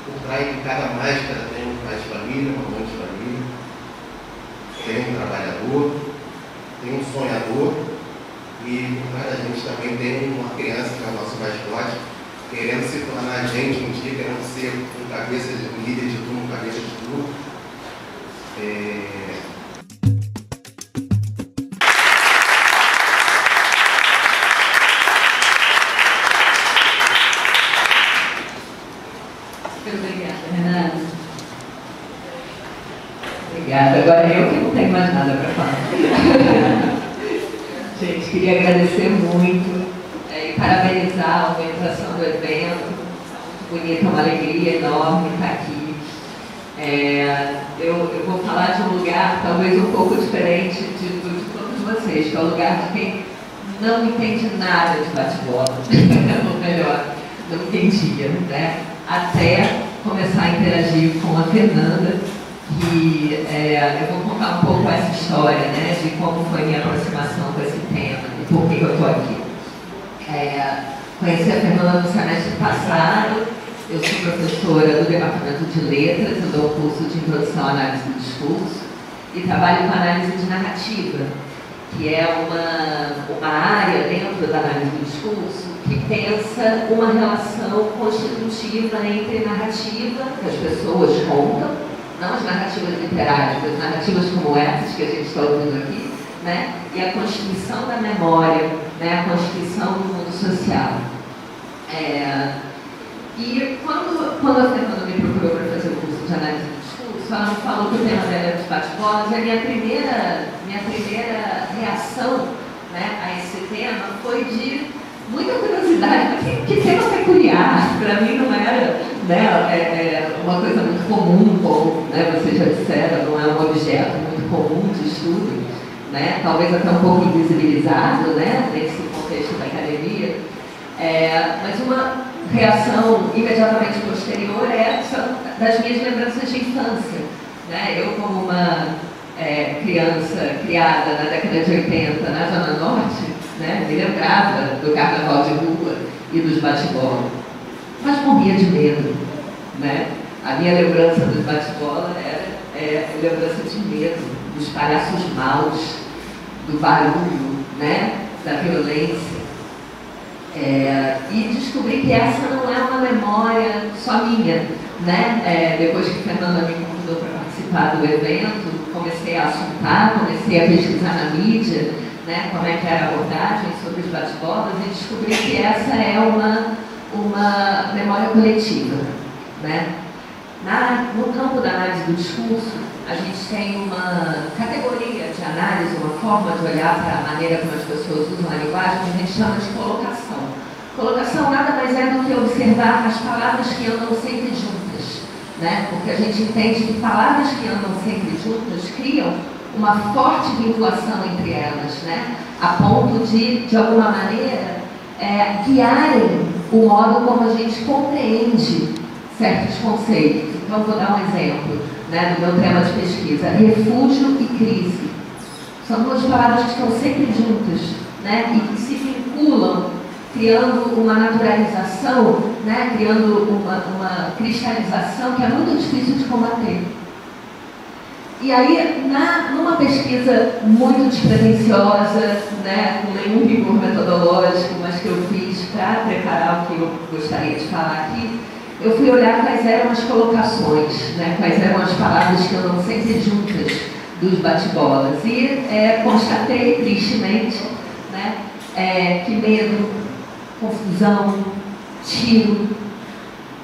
Por trás de cada máscara tem um pai de família, uma mãe de família, tem um trabalhador, tem um sonhador, e por trás da gente também tem uma criança que é o nosso mascote, querendo se tornar a gente um dia, querendo ser um líder de turma, um cabeça de turma. Obrigada, Renata. Obrigada. Agora eu que não tenho mais nada para falar. Gente, queria agradecer muito. parabenizar a organização do evento. Muito bonita, uma alegria enorme estar aqui. Eu vou falar de um lugar talvez um pouco diferente de todos vocês, que é o lugar de quem não entende nada de bate-bola, ou melhor, não entendia, né? Até começar a interagir com a Fernanda, que eu vou contar um pouco essa história, né, de como foi a minha aproximação com esse tema e por que eu estou aqui. Conheci a Fernanda no semestre passado. Eu sou professora do Departamento de Letras, eu dou um curso de Introdução à Análise do Discurso e trabalho com análise de narrativa, que é uma área dentro da análise do discurso que pensa uma relação constitutiva entre narrativa, que as pessoas contam, não as narrativas literárias, as narrativas como essas que a gente está ouvindo aqui, né? E a constituição da memória, né? A constituição do mundo social. E quando a Fernanda me procurou para fazer o curso de análise do discurso, ela me falou que o tema dela era de bate-bolas, e a minha primeira reação, né, a esse tema foi de muita curiosidade. Que tema peculiar! Para mim não era, né, uma coisa muito comum, como, né, vocês já disseram, não é um objeto muito comum de estudo, né, talvez até um pouco invisibilizado, né, nesse contexto da academia. Mas uma reação imediatamente posterior são das minhas lembranças de infância, né? Eu, como uma criança criada na década de 80 na Zona Norte, né, me lembrava do carnaval de rua e dos bate-bola, mas morria de medo, né? A minha lembrança dos bate-bola era lembrança de medo, dos palhaços maus, do barulho, né, da violência. E descobri que essa não é uma memória só minha, né? Depois que Fernanda me convidou para participar do evento, comecei a assuntar, comecei a pesquisar na mídia, né, como é que era a abordagem sobre os bate-bolas, e descobri que essa é uma memória coletiva, né? No campo da análise do discurso, a gente tem uma categoria de análise, uma forma de olhar para a maneira como as pessoas usam a linguagem, que a gente chama de colocação. Colocação nada mais é do que observar as palavras que andam sempre juntas, né? Porque a gente entende que palavras que andam sempre juntas criam uma forte vinculação entre elas, né? A ponto de alguma maneira, guiarem o modo como a gente compreende certos conceitos. Então, vou dar um exemplo, né, do meu tema de pesquisa: refúgio e crise. São duas palavras que estão sempre juntas, né, e que se vinculam, criando uma naturalização, né, criando uma cristalização que é muito difícil de combater. E aí, numa pesquisa muito despretensiosa, né, com nenhum rigor metodológico, mas que eu fiz para preparar o que eu gostaria de falar aqui, eu fui olhar quais eram as colocações, né, quais eram as palavras que andam sempre juntas dos bate-bolas. E constatei, tristemente, né, que medo, confusão, tiro,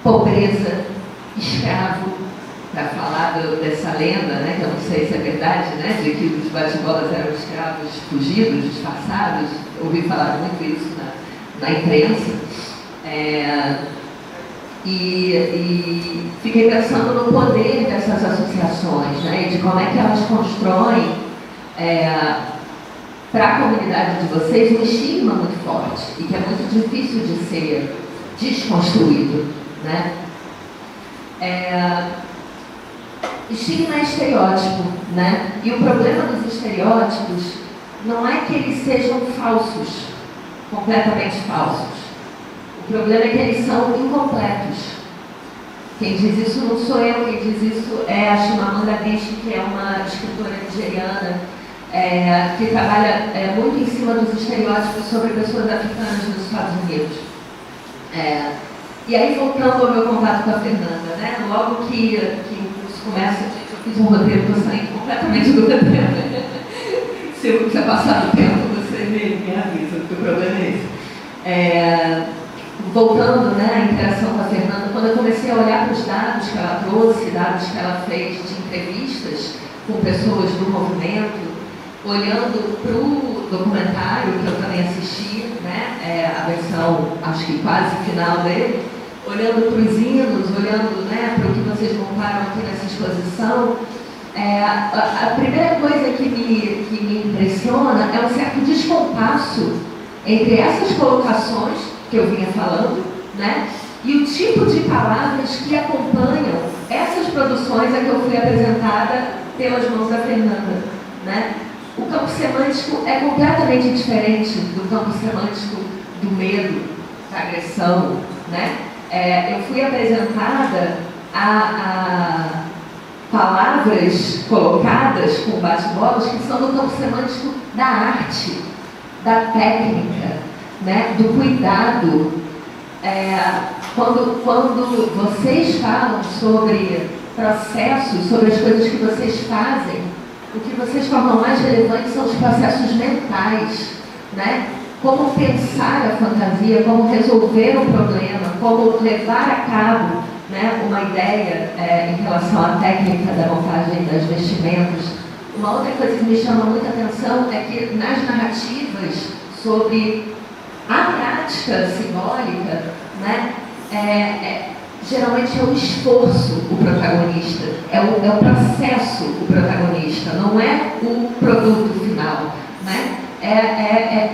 pobreza, escravo, para falar dessa lenda, né, que eu não sei se é verdade, né, de que os bate-bolas eram escravos fugidos, disfarçados. Ouvi falar muito isso na imprensa. E fiquei pensando no poder dessas associações, né, e de como é que elas constroem para a comunidade de vocês um estigma muito forte e que é muito difícil de ser desconstruído, né? Estigma é estereótipo, né? E o problema dos estereótipos não é que eles sejam falsos, completamente falsos. O problema é que eles são incompletos. Quem diz isso não sou eu, quem diz isso é a Chimamanda Adichie, que é uma escritora nigeriana, que trabalha muito em cima dos estereótipos sobre pessoas africanas nos Estados Unidos. E aí, voltando ao meu contato com a Fernanda, né? Logo que o curso começa, eu fiz um roteiro, estou saindo completamente do roteiro. Se eu quiser passar do tempo, você me avisa, porque o problema é esse. Voltando, né, à interação com a Fernanda, quando eu comecei a olhar para os dados que ela trouxe, dados que ela fez de entrevistas com pessoas do movimento, olhando para o documentário que eu também assisti, né, a versão, acho que quase final dele, olhando para os hinos, olhando, né, para o que vocês montaram aqui nessa exposição, a primeira coisa que me impressiona é um certo descompasso entre essas colocações que eu vinha falando, né, e o tipo de palavras que acompanham essas produções a que eu fui apresentada pelas mãos da Fernanda, né? O campo semântico é completamente diferente do campo semântico do medo, da agressão, né? Eu fui apresentada a palavras colocadas com bate-bolas que são do campo semântico da arte, da técnica, né? Do cuidado. Quando vocês falam sobre processos, sobre as coisas que vocês fazem, o que vocês tornam mais relevante são os processos mentais, né? Como pensar a fantasia, como resolver um problema, como levar a cabo, né, uma ideia em relação à técnica da montagem das vestimentas. Uma outra coisa que me chama muita atenção é que nas narrativas sobre a prática simbólica, né, geralmente é o esforço o protagonista, é o processo o protagonista, não é o produto final, né?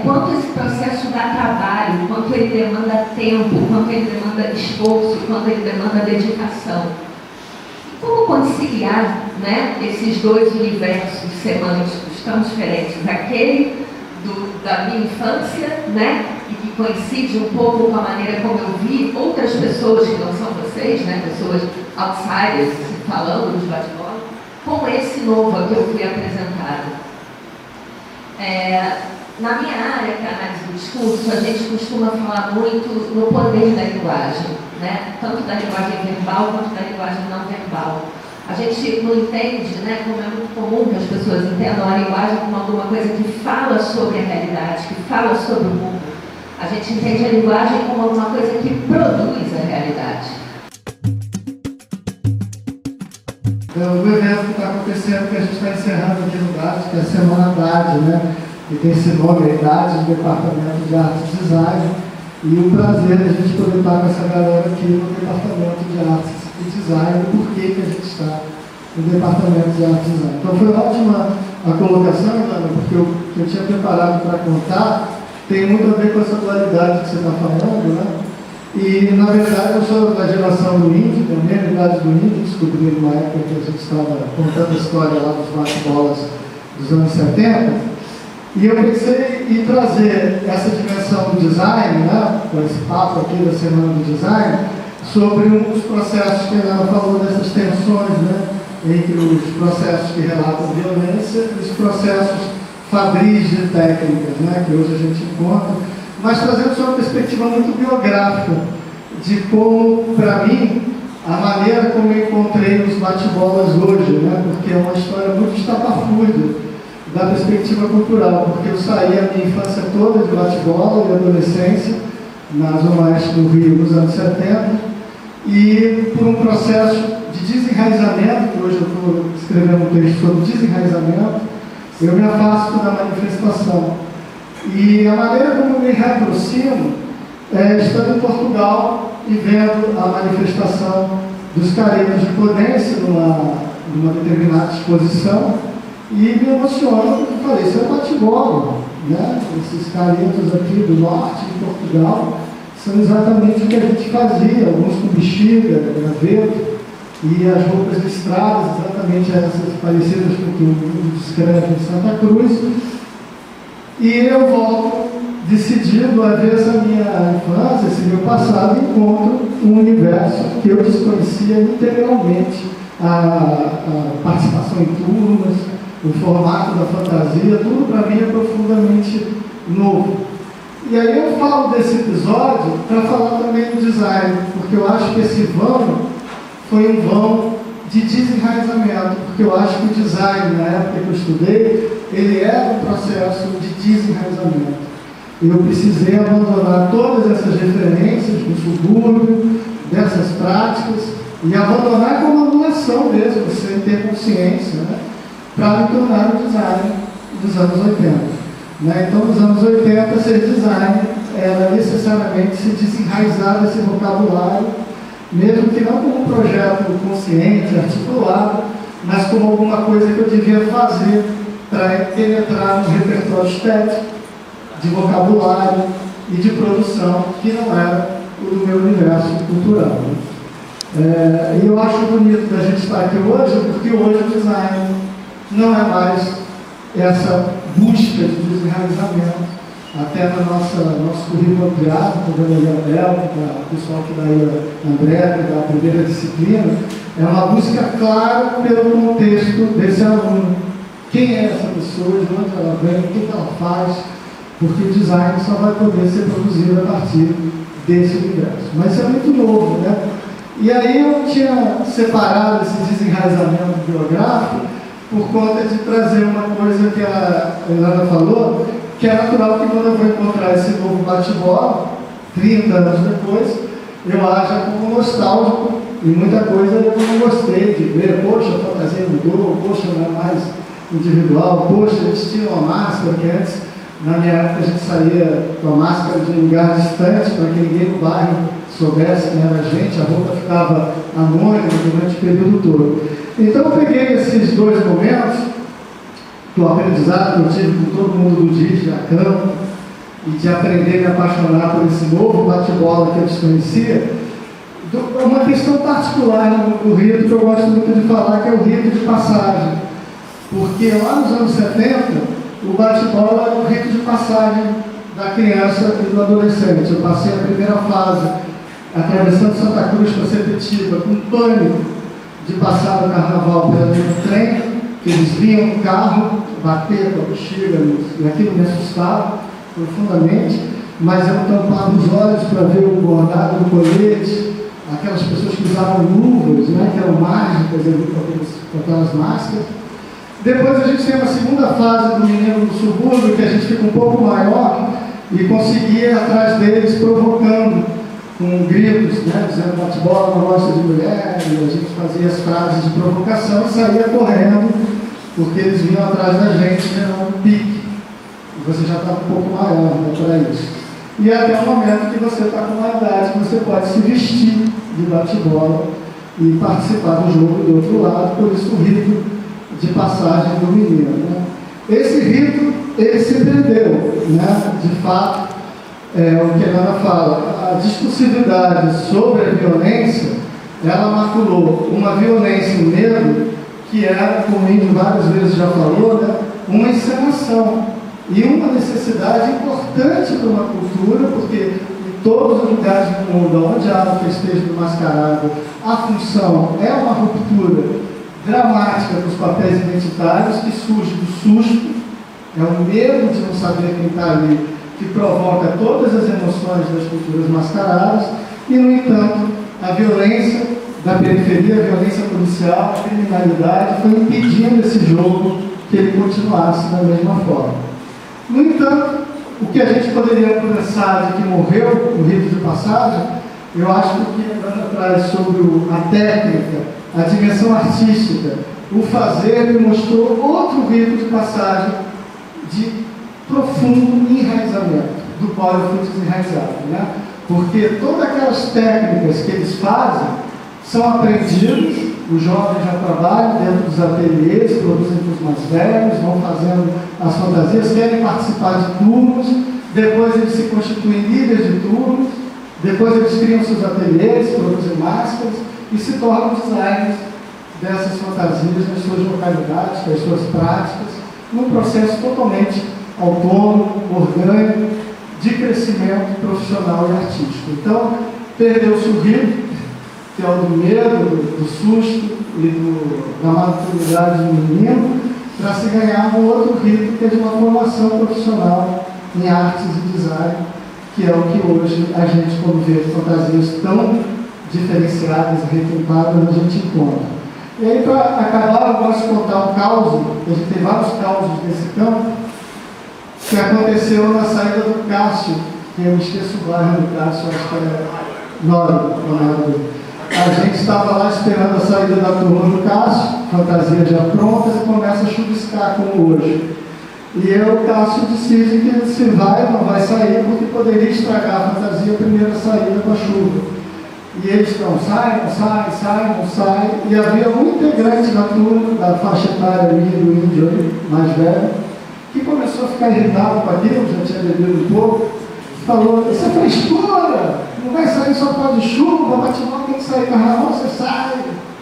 Quanto esse processo dá trabalho, quanto ele demanda tempo, quanto ele demanda esforço, quanto ele demanda dedicação. E como conciliar, né, esses dois universos semânticos tão diferentes, aquele da minha infância, né, e que coincide um pouco com a maneira como eu vi outras pessoas que não são vocês, né, pessoas outsiders falando de bate-bola, com esse novo a que eu fui apresentada. Na minha área, que é a análise do discurso, a gente costuma falar muito no poder da linguagem, né, tanto da linguagem verbal quanto da linguagem não verbal. A gente não entende, né, como é muito comum que as pessoas entendam a linguagem como alguma coisa que fala sobre a realidade, que fala sobre o mundo. A gente entende a linguagem como alguma coisa que produz a realidade. O evento que está acontecendo, que a gente está encerrando aqui no DAD, que é a Semana DAD, né? E tem esse nome aí, DAD, Departamento de Arte e Design. E o prazer de a gente poder estar com essa galera aqui no Departamento de Arte e Design, e por que a gente está no Departamento de Arte e Design. Então foi ótima a colocação, Ana, porque o que eu tinha preparado para contar tem muito a ver com essa dualidade que você está falando, né? E, na verdade, eu sou da geração do índio, da realidade do índio, descobri numa época que a gente estava contando a história lá dos bate-bolas dos anos 70, e eu pensei em trazer essa dimensão do design, né, com esse papo aqui da Semana do Design, sobre um dos processos que ela falou, dessas tensões, né, entre os processos que relatam violência e os processos fabris de técnicas, né, que hoje a gente encontra, mas trazendo uma perspectiva muito biográfica de como, para mim, a maneira como eu encontrei os bate-bolas hoje, né, porque é uma história muito estapafúrdia da perspectiva cultural, porque eu saí a minha infância toda de bate-bola e adolescência, na Zona Oeste do Rio, nos anos 70, e por um processo de desenraizamento, que hoje eu estou escrevendo um texto sobre desenraizamento, eu me afasto da manifestação. E a maneira como eu me reaproximo é estando em Portugal e vendo a manifestação dos caretos de Podência numa determinada exposição, e me emociono porque falei, isso é bate-bola, né? Esses caretos aqui do norte de Portugal são exatamente o que a gente fazia, alguns com bexiga, graveto, e as roupas listradas, exatamente essas parecidas com o que o mundo descreve em Santa Cruz. E eu volto decidido a ver essa minha infância, esse meu passado, e encontro um universo que eu desconhecia integralmente, a participação em turmas, o formato da fantasia, tudo para mim é profundamente novo. E aí eu falo desse episódio para falar também do design, porque eu acho que esse vão foi um vão de desenraizamento, porque eu acho que o design, na época que eu estudei, ele era um processo de desenraizamento. Eu precisei abandonar todas essas referências do subúrbio, dessas práticas, e abandonar como anulação mesmo, sem ter consciência, né? Para me tornar um designer dos anos 80. né? Então, nos anos 80, ser design era necessariamente se desenraizar desse vocabulário, mesmo que não como um projeto consciente, articulado, mas como alguma coisa que eu devia fazer para penetrar no repertório estético, de vocabulário e de produção, que não era o do meu universo cultural. E eu acho bonito da gente estar aqui hoje, porque hoje o design não é mais essa busca de desenraizamento. Até no nosso currículo ampliado, com a Gabriel, o pessoal que daí André, da primeira disciplina, é uma busca clara pelo contexto desse aluno. Quem é essa pessoa, de onde ela vem, o que ela faz, porque o design só vai poder ser produzido a partir desse universo. Mas isso é muito novo, né? E aí eu tinha separado esse desenraizamento biográfico por conta de trazer uma coisa que a Helena falou, que é natural que quando eu vou encontrar esse novo bate-bola, 30 anos depois, eu acho como nostálgico, e muita coisa eu não gostei de ver, poxa, a fantasia mudou, poxa, não é mais individual, poxa, eles tinham uma máscara que antes, na minha época, a gente saía com a máscara de um lugar distante, para que ninguém no bairro soubesse quem era a gente, a roupa ficava anônima durante o período todo. Então eu peguei esses dois momentos, do aprendizado que eu tive com todo mundo do DIT, a campo, e de aprender a me apaixonar por esse novo bate-bola que eu desconhecia, uma questão particular no rito que eu gosto muito de falar, que é o rito de passagem. Porque lá nos anos 70, o bate-bola era o rito de passagem da criança e do adolescente. Eu passei a primeira fase, atravessando Santa Cruz para Sepetiba, com pânico de passar no carnaval pela linha do trem, que eles vinham no carro, bater com a bexiga, e aquilo me assustava profundamente, mas eu tampava os olhos para ver o bordado do colete, aquelas pessoas que usavam luvas, né, que eram mágicas com aquelas máscaras. Depois a gente tem uma segunda fase do menino do subúrbio, que a gente fica um pouco maior e conseguia ir atrás deles provocando com gritos, né, dizendo bate-bola, não gosta de mulher, e a gente fazia as frases de provocação e saía correndo, porque eles vinham atrás da gente gerando um pique. E você já estava um pouco maior, né, para isso. E até o momento que você está com uma idade que você pode se vestir de bate-bola e participar do jogo do outro lado, por isso o rito de passagem do menino. Né? Esse rito, ele se perdeu, né? De fato, o que a Ana fala, a discursividade sobre a violência, ela maculou uma violência e um medo que era, como o Índio várias vezes já falou, né? Uma encenação e uma necessidade importante para uma cultura, porque em todos os lugares do mundo onde há o festejo do mascarado, a função é uma ruptura dramática dos papéis identitários que surge do susto, é o medo de não saber quem está ali, que provoca todas as emoções das culturas mascaradas, e, no entanto, a violência da periferia, a violência policial, a criminalidade, foi impedindo esse jogo que ele continuasse da mesma forma. No entanto, o que a gente poderia pensar de que morreu no rito de passagem, eu acho que o que a Ana traz sobre a técnica, a dimensão artística, o fazer, me mostrou outro rito de passagem de profundo enraizamento, do qual eu fui desenraizado, né? Porque todas aquelas técnicas que eles fazem são aprendidas, os jovens já trabalham dentro dos ateliês, produzem para os mais velhos, vão fazendo as fantasias, querem participar de turnos, depois eles se constituem líderes de turnos, depois eles criam seus ateliês, produzem máscaras e se tornam designers dessas fantasias nas suas localidades, nas suas práticas, num processo totalmente autônomo, orgânico, de crescimento profissional e artístico. Então, perdeu-se o rito, que é o do medo, do susto e da maturidade do menino, para se ganhar um outro rito, que é de uma formação profissional em artes e design, que é o que hoje a gente, quando vê fantasias tão diferenciadas e requintadas, a gente encontra. E aí, para acabar, eu gosto de contar um caos, a gente tem vários causos nesse campo, que aconteceu na saída do Cássio, que eu esqueço o bairro do Cássio, acho que é Nório. A gente estava lá esperando a saída da turma do Cássio, fantasia já pronta, e começa a chuviscar como hoje. E o Cássio decide que se vai ou não vai sair, porque poderia estragar a fantasia a primeira saída com a chuva. E eles não saem, não saem. E havia um integrante da turma, da faixa etária do índio mais velho, que começou a ficar irritado com aquilo, já tinha bebido um pouco, falou: isso é frescura, não vai sair só por causa de chuva, bate-bola tem que sair, carnaval você sai,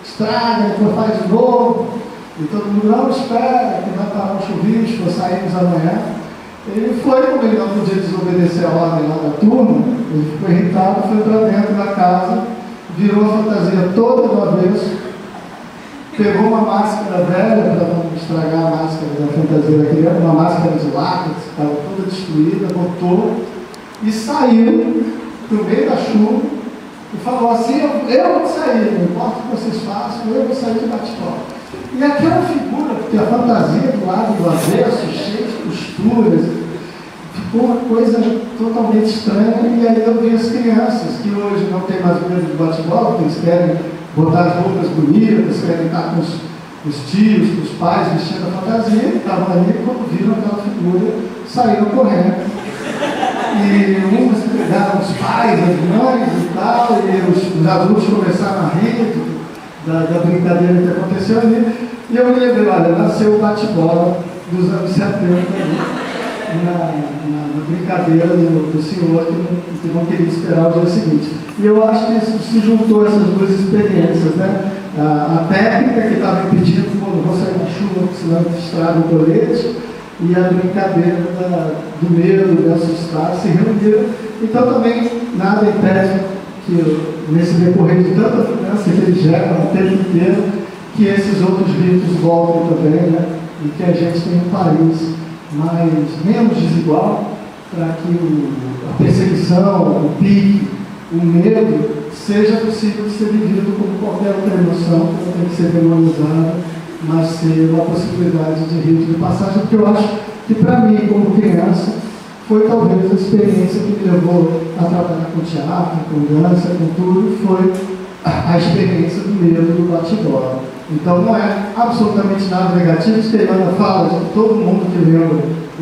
estraga, depois faz de novo. E todo mundo: não, espera, que vai parar um chuvisco, saímos amanhã. Ele foi, como ele não podia desobedecer a ordem lá da turma, ele ficou irritado, foi para dentro da casa, virou a fantasia toda do avesso, pegou uma máscara velha, para não estragar a máscara da fantasia da criança, uma máscara de látex, que estava toda destruída, botou e saiu no meio da chuva e falou assim: eu vou sair, não importa o que vocês façam, eu vou sair de bate-bola. E aquela figura, porque a fantasia do lado do avesso, cheia de costuras, ficou uma coisa totalmente estranha. E aí eu vi as crianças, que hoje não tem mais medo de bate-bola, porque eles querem botar as roupas bonitas, querem estar com os tios, com os pais, vestindo a fantasia, e estavam ali, quando viram aquela figura, saíram correndo. E uns pegaram os pais, as mães e tal, e os adultos começaram a rir da brincadeira que aconteceu ali. E eu me lembrei: olha, nasceu o bate-bola dos anos 70 ali, na brincadeira do senhor que não queria esperar o dia seguinte. E eu acho que isso se juntou essas duas experiências, né? A técnica que estava impedindo, quando vou sair na chuva, porque senão estraga o colete, e a brincadeira do medo, de assustar, se reuniram. Então também nada impede que, nesse decorrer de tanta finança que eles geram o tempo inteiro, que esses outros ritos voltem também, né? E que a gente tenha um país menos desigual, para que a perseguição, o pique, o medo seja possível de ser vivido como qualquer outra emoção, que não tem que ser demonizada, mas ser uma possibilidade de rito de passagem, porque eu acho que, para mim, como criança, foi talvez a experiência que me levou a trabalhar com teatro, com dança, com tudo, foi a experiência do medo do bate-bola. Então não é absolutamente nada negativo. Isso que a Ilana fala, de todo mundo que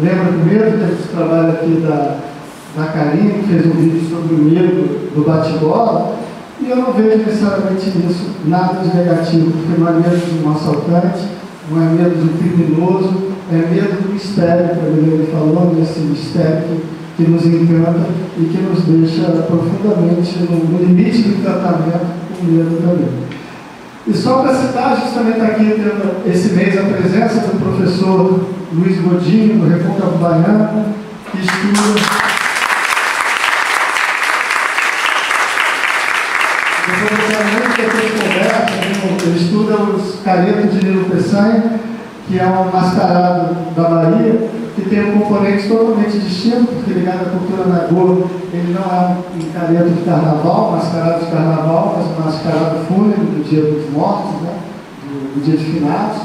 lembra do medo, teve esse trabalho aqui da Karine, que fez um vídeo sobre o medo do bate-bola, e eu não vejo necessariamente nisso nada de negativo, porque não é medo de um assaltante, não é medo de um criminoso, é medo do mistério, que a Helena falou, desse mistério que nos encanta e que nos deixa profundamente no limite do encantamento, com medo também. E só para citar, a gente também está aqui tendo esse mês a presença do professor Luiz Godinho, do Recôncavo Baiano, que estuda ele estuda os caretos de Nilo Peçanha, que é um mascarado da Bahia, que tem um componente totalmente distinto, porque ligado à cultura nagô, ele não é um careto de carnaval, mascarado de carnaval, mas um mascarado fúnebre do Dia dos Mortos, né? do Dia de Finados,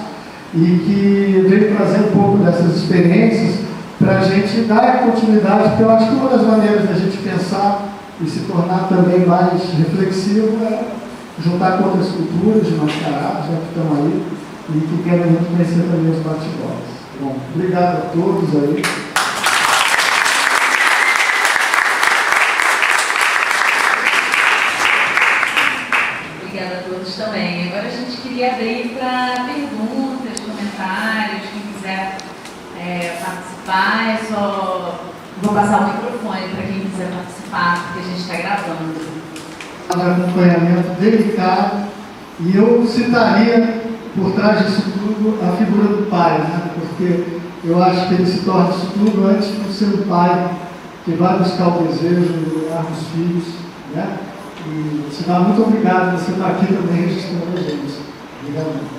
e que veio trazer um pouco dessas experiências para a gente dar continuidade, porque eu acho que uma das maneiras da gente pensar e se tornar também mais reflexivo é juntar com outras culturas de mascarados, né, que estão aí e que querem muito conhecer também os bate-bolas. Bom, obrigado a todos aí. Obrigada a todos também. Agora a gente queria abrir para perguntas, comentários, quem quiser participar, é só vou passar o microfone para quem quiser participar, porque a gente está gravando. Um acompanhamento delicado, e eu citaria por trás disso tudo a figura do pai, né? Porque eu acho que ele se torna isso tudo antes de ser um pai que vai buscar o desejo no lugar dos filhos, né? E se dá muito obrigado, você está aqui também registrando a gente. Obrigado.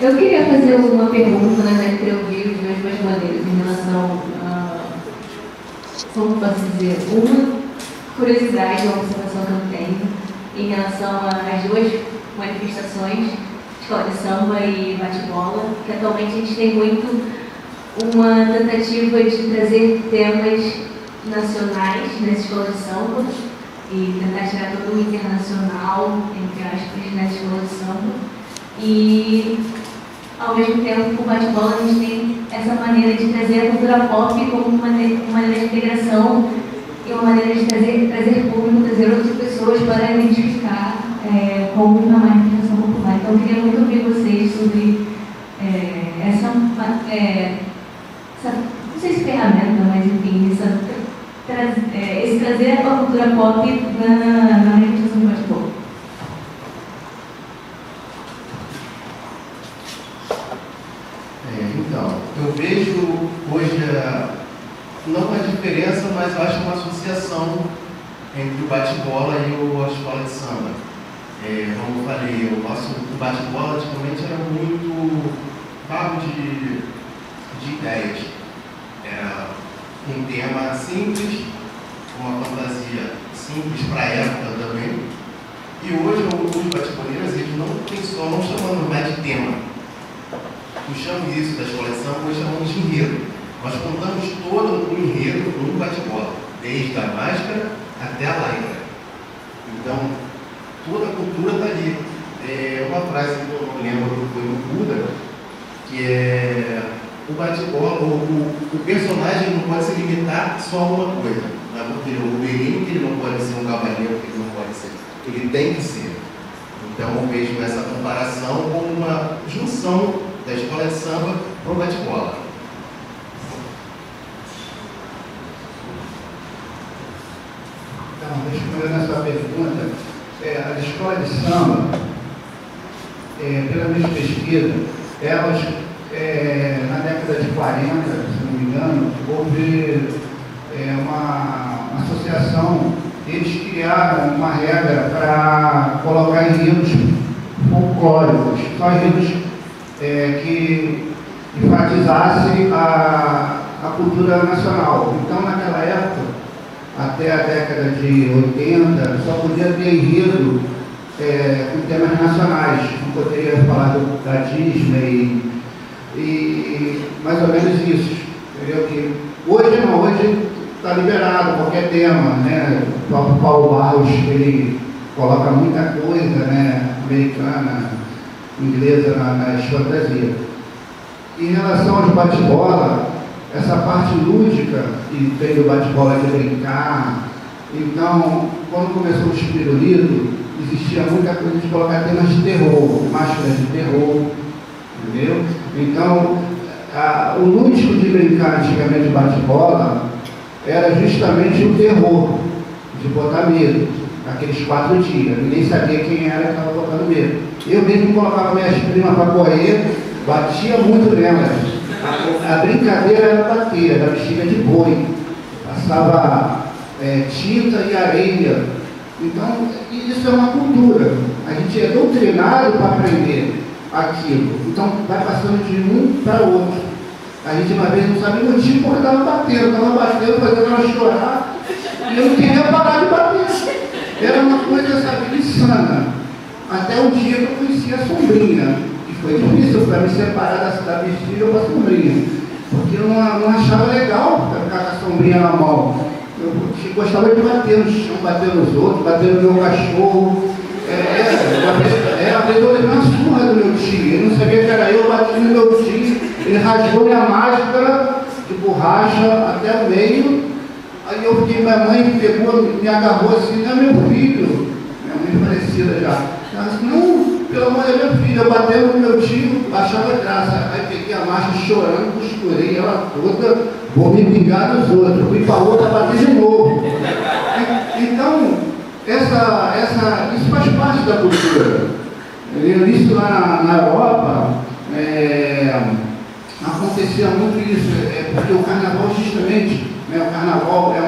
Eu queria fazer uma pergunta, né, entre eu vi de duas maneiras em relação a, como posso dizer, uma curiosidade, uma observação que eu tenho em relação às duas manifestações, escola de samba e bate-bola, que atualmente a gente tem muito uma tentativa de trazer temas nacionais nessa escola de samba e tentar tirar todo o internacional, entre aspas, nessa escola de samba. E, ao mesmo tempo, o bate-bola, a gente tem essa maneira de trazer a cultura pop como uma maneira de integração e uma maneira de trazer público, trazer outras pessoas para identificar como uma manifestação popular. Então, eu queria muito ouvir vocês sobre essa não sei se ferramenta, mas enfim, esse trazer a cultura pop na manifestação do bate-bola. Então, eu vejo hoje não uma diferença, mas eu acho uma associação entre o bate-bola e a escola de samba. Como eu falei, o bate-bola antigamente era muito vago de ideias. Era um tema simples, uma fantasia simples para a época também. E hoje os bate-boleiros, eles não chamando mais de tema. Puxamos isso da escola de samba, nós chamamos de enredo. Nós contamos todo o enredo num bate-bola, desde a máscara até a lycra. Então, toda a cultura está ali. Uma frase que eu não lembro que foi no Buda, que é o bate-bola, o personagem não pode se limitar só a uma coisa. Não é porque o Wolverine que ele não pode ser um cavaleiro, que ele não pode ser. Ele tem que ser. Então eu vejo essa comparação como uma junção da escola de samba para o bate-bola. Então, respondendo a sua pergunta, a escola de samba, pela minha pesquisa, elas, na década de 40, se não me engano, houve uma associação, eles criaram uma regra para colocar enredos folclóricos, só enredos que enfatizassem a cultura nacional. Então, naquela época, até a década de 80, só podia ter enredo com temas nacionais. Não poderia falar da Disney e mais ou menos isso. Entendeu? Que hoje não, hoje está liberado qualquer tema, né? O próprio Paulo Barros, ele coloca muita coisa, né? Americana, inglesa nas fantasias. Em relação aos bate-bola, essa parte lúdica que tem do bate-bola de brincar, então, quando começou o espirulito, existia muita coisa de colocar temas de terror, máscaras de terror, entendeu? Então, o lúdico de brincar antigamente de bate-bola era justamente o terror, de botar medo, aqueles 4 dias. Ninguém sabia quem era que estava botando medo. Eu mesmo colocava minhas primas para correr, batia muito nelas. A brincadeira era bater, era bexiga de boi. Passava tinta e areia. Então, isso é uma cultura. A gente é doutrinado para aprender aquilo. Então, vai passando de um para outro. A gente, uma vez, não sabia o motivo porque estava batendo, fazendo ela chorar. E eu não queria parar de bater. Era uma coisa, sabe, insana. Até o dia que eu conheci a sombrinha. E foi difícil para me separar da bexiga para a sombrinha. Porque eu não achava legal ficar com a sombrinha na mão. Eu gostava de bater no chão, bater nos outros, bater no meu cachorro. Uma vez eu levei uma surra do meu tio. Ele não sabia que era eu, bati no meu tio. Ele rasgou minha máscara de borracha até o meio. Aí eu fiquei, minha mãe pegou, me agarrou assim, não é meu filho. Minha mãe falecida já. Ela disse, não, pelo amor de Deus, meu filho, eu batendo no meu tio, achava graça. Aí peguei a máscara chorando, costurei ela toda, vou me vingar dos outros. Fui para outra, bater de novo. Então, isso faz parte da cultura. Isso lá na Europa, acontecia muito isso, porque o carnaval justamente, o carnaval é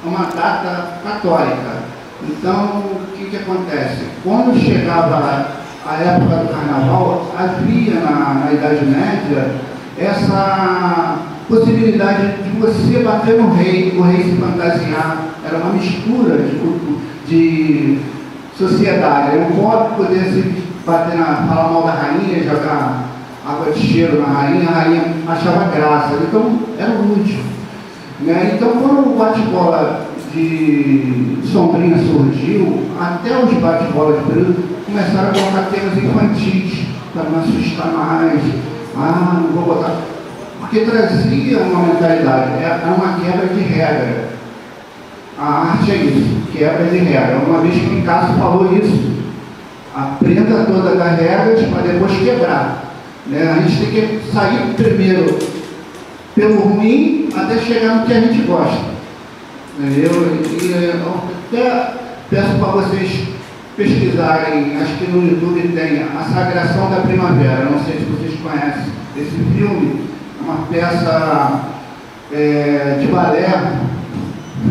uma data católica. Então, o que acontece? Quando chegava a época do carnaval, havia na Idade Média essa possibilidade de você bater no rei, o rei se fantasiar. Era uma mistura de sociedade. Era um pobre poder se bater falar mal da rainha, jogar água de cheiro na rainha, a rainha achava graça. Então, era lúdico. Né? Então, quando o bate-bola de sombrinha surgiu, até os bate-bola de período começaram a colocar temas infantis, para não assustar mais. Ah, não vou botar. Porque trazia uma mentalidade, é uma quebra de regra. A arte é isso, quebra de regra. Uma vez que o Picasso falou isso, aprenda todas as regras para depois quebrar. Né? A gente tem que sair primeiro pelo ruim até chegar no que a gente gosta. Eu até peço para vocês pesquisarem, acho que no YouTube tem A Sagração da Primavera, não sei se vocês conhecem esse filme, é uma peça de balé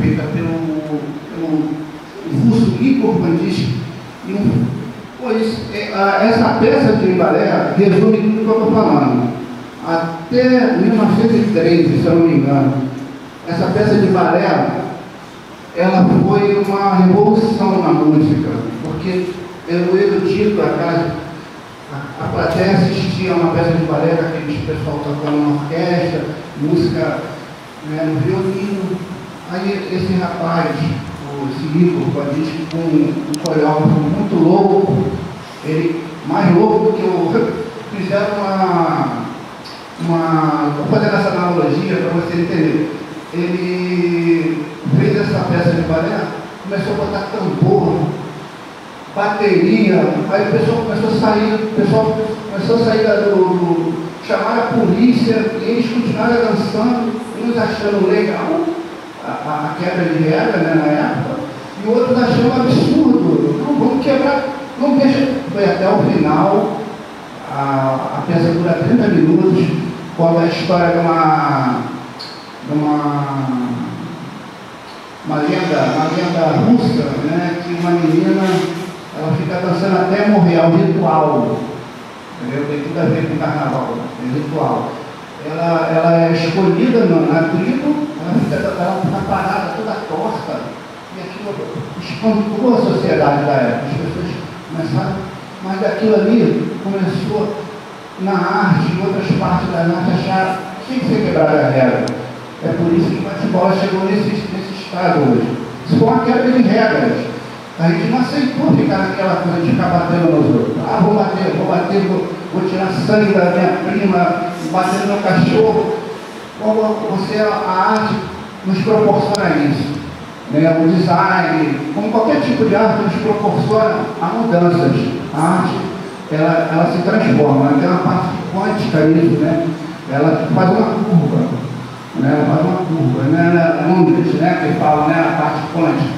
feita pelo russo Igor Bandisky. Essa peça de balé resume tudo que eu estou falando. Até 1913, se eu não me engano, essa peça de balé ela foi uma revolução na música, porque o erudito, a plateia assistia a uma peça de balé, aqueles pessoal tocando na orquestra, música no violino. Aí esse rapaz, esse Igor Bandisky, com um coreógrafo muito louco, ele mais louco que eu, fizeram vou fazer essa analogia para você entender. Ele fez essa peça de balé, começou a botar tambor, bateria, aí o pessoal começou a sair chamaram a polícia, e eles continuaram dançando, uns achando legal a quebra de regra, né, na época, e outros achando absurdo. Não, vamos quebrar, não deixa. Foi até o final, a peça dura 30 minutos, conta a história de uma lenda russa, né, que uma menina, ela fica dançando até morrer, é um ritual, entendeu? Tem tudo a ver com o carnaval, é ritual. Ela é escolhida na tribo, ela fica parada toda torta, e aquilo espantou a sociedade da época. As pessoas começaram, mas daquilo ali começou na arte, em outras partes da arte, achar que tem que ser quebrada a regra. É por isso que o bate-bola chegou nesse estado hoje. Isso foi uma quebra de regras. A gente não aceitou ficar naquela coisa de ficar batendo nos outros. Ah, vou bater, vou tirar sangue da minha prima, bater no meu cachorro. A arte nos proporciona isso. Né? O design, como qualquer tipo de arte, nos proporciona a mudanças. A arte, ela se transforma, ela tem uma parte quântica nisso, né? Ela faz uma curva. Né? Faz uma curva, né? Londres, né? Que fala, né? A parte quântica.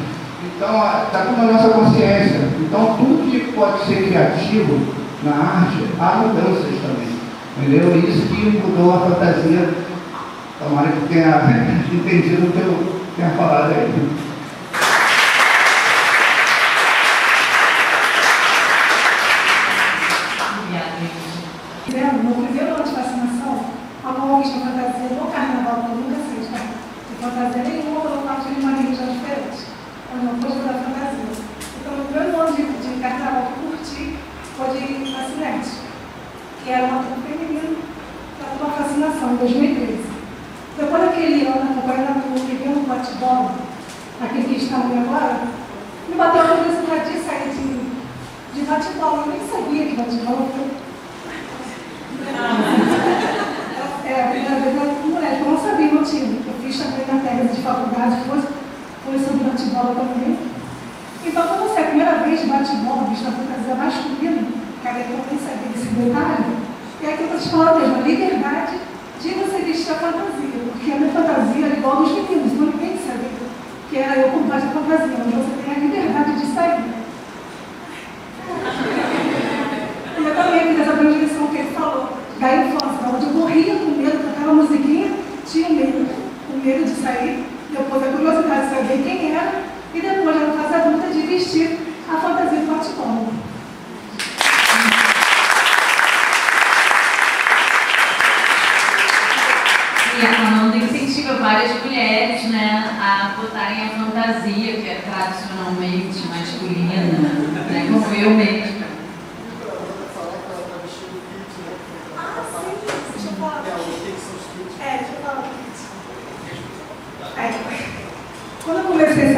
Então, está tudo na nossa consciência. Então, tudo que pode ser criativo na arte, há mudanças também. Entendeu? E isso que mudou a fantasia. Tomara que tenha entendido o que eu tenha falado aí. No primeiro ano de vacinação, a conquista fantasia do carnaval, que eu nunca sei, de fantasia nenhuma, pelo fato de uma religião diferente. Eu não gosto da fantasia. Então, no primeiro ano de carnaval que eu curti foi de fascinante, que era uma turma feminina para uma fascinação, em 2013. Depois daquele ano, acompanhando a turma, vivendo o bate-bola, aquele que está ali agora, me bateu a curiosidade de sair de bate-bola. Eu nem sabia que bate-bola foi. A primeira vez eu fui mulher, eu não sabia o motivo. Eu fiz também na técnica de faculdade, foi sobre bate-bola também. Então, quando você é a primeira vez de bate-bola, vista a fantasia masculina, cara, eu nem sabia desse detalhe, e é aquilo que eu te falo mesmo, a liberdade de você vestir a fantasia, porque a minha fantasia é igual dos meninos, não ninguém sabe que era eu com base a fantasia, mas você tem a liberdade de sair. E eu também fiz essa transgressão que ele falou, da infância, onde eu morria com medo, cantava musiquinha, tinha medo, com medo de sair, depois a curiosidade de saber quem era, e depois, na fase adulta, de vestir a fantasia do bate-bola. E a Amanda incentiva várias mulheres, né, a botarem a fantasia, que é tradicionalmente masculina, né, como eu mesma. Deixa eu falar. Deixa eu falar.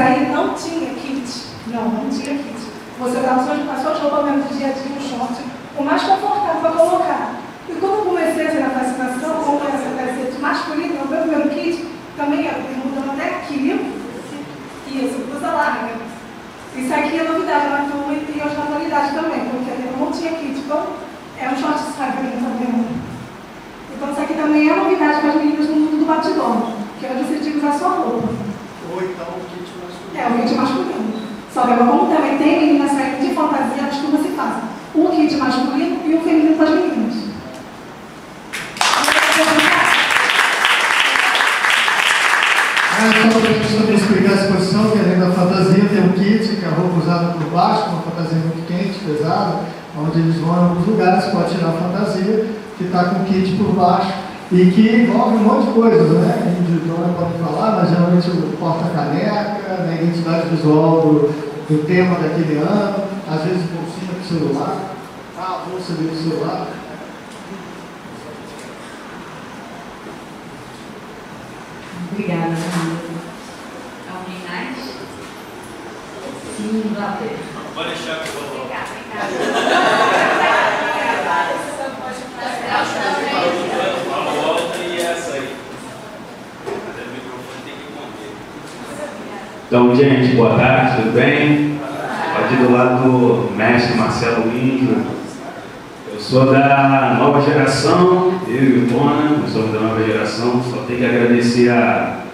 aí não tinha kit. Não tinha kit. Você dava as suas roupas mesmo do dia a dia, um short, o mais confortável para colocar. E quando eu comecei a ser na fascinação, com essa camiseta masculina, o meu primeiro kit, também mudando até aqui, isso, blusa larga. Isso aqui é novidade na turma e hoje na atualidade também, porque eu não tinha kit. Então, é um short sabe, também. Então, isso aqui também é novidade para as meninas no mundo do bate-bola, que é onde você tinha que usar sua roupa. Ou então o kit masculino. O kit masculino. Só que agora, como também tem meninas saindo de fantasia, as turmas se fazem um kit masculino e um feminino para as meninas. Só para a gente também explicar a exposição, que além da fantasia tem um kit, que é a roupa usada por baixo, uma fantasia muito quente, pesada, onde eles vão em alguns lugares, pode tirar a fantasia, que está com o kit por baixo, e que envolve um monte de coisas, né? A individual pode falar, mas geralmente o porta-caneca, a identidade visual do tema daquele ano, às vezes bolsinha do celular, a bolsa do celular. Obrigada, Ana. Alguém mais? Sim, Glauber. Pode deixar que eu vou. A volta e essa aí. Até o microfone tem que conter. Então, gente, boa tarde, tudo bem? Aqui do lado do mestre Marcelo Índio. Eu sou da nova geração, eu e o Tona, nós somos da nova geração, só tenho que agradecer a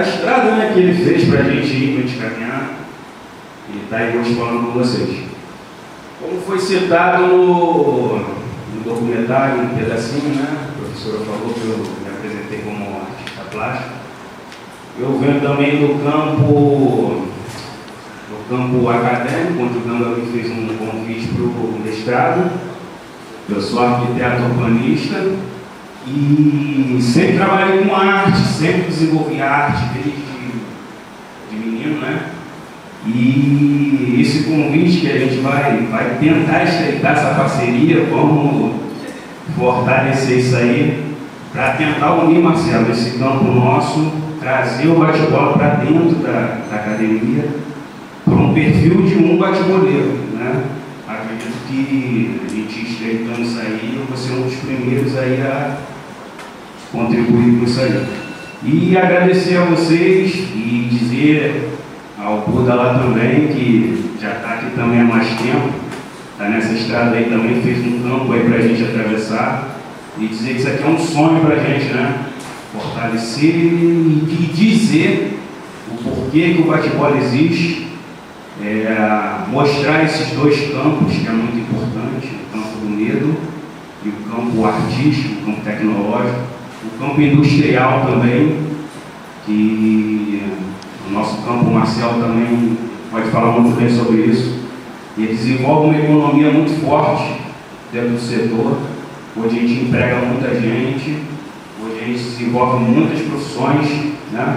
estrada, né, que ele fez para a gente ir, para a gente caminhar, e está aí hoje falando com vocês. Como foi citado no documentário, um pedacinho, né, a professora falou que eu me apresentei como artista plástico, eu venho também do campo acadêmico, onde o Ganga me fez um convite para o mestrado. Eu sou arquiteto urbanista e sempre trabalhei com arte, sempre desenvolvi arte desde de menino, né? E esse convite que a gente vai tentar estreitar essa parceria, vamos fortalecer isso aí, para tentar unir, Marcelo, esse campo nosso, trazer o bate-bola para dentro da academia, para um perfil de um bate-boleiro, né? Acredito que a gente estreitando isso aí, eu vou ser um dos primeiros aí a contribuir com isso aí. E agradecer a vocês e dizer ao Buda lá também, que já está aqui também há mais tempo, está nessa estrada aí também, fez um campo aí para a gente atravessar, e dizer que isso aqui é um sonho para a gente, né? Fortalecer e dizer o porquê que o bate-bola existe. Mostrar esses dois campos, que é muito importante, o campo do medo e o campo artístico, o campo tecnológico, o campo industrial também, que o nosso campo, o Marcelo também pode falar muito bem sobre isso. E desenvolve uma economia muito forte dentro do setor, onde a gente emprega muita gente, onde a gente desenvolve muitas profissões, né?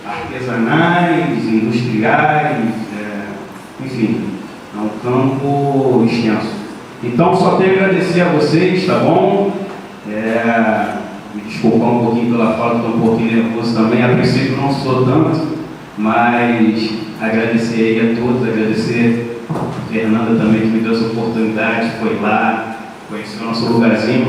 Artesanais, industriais, enfim, é um campo extenso. Então, só tenho a agradecer a vocês, tá bom? Me desculpar um pouquinho pela fala, estou um pouquinho nervoso também. A princípio não sou tanto, mas agradecer aí a todos, agradecer a Fernanda também, que me deu essa oportunidade, foi lá, conheceu o nosso lugarzinho.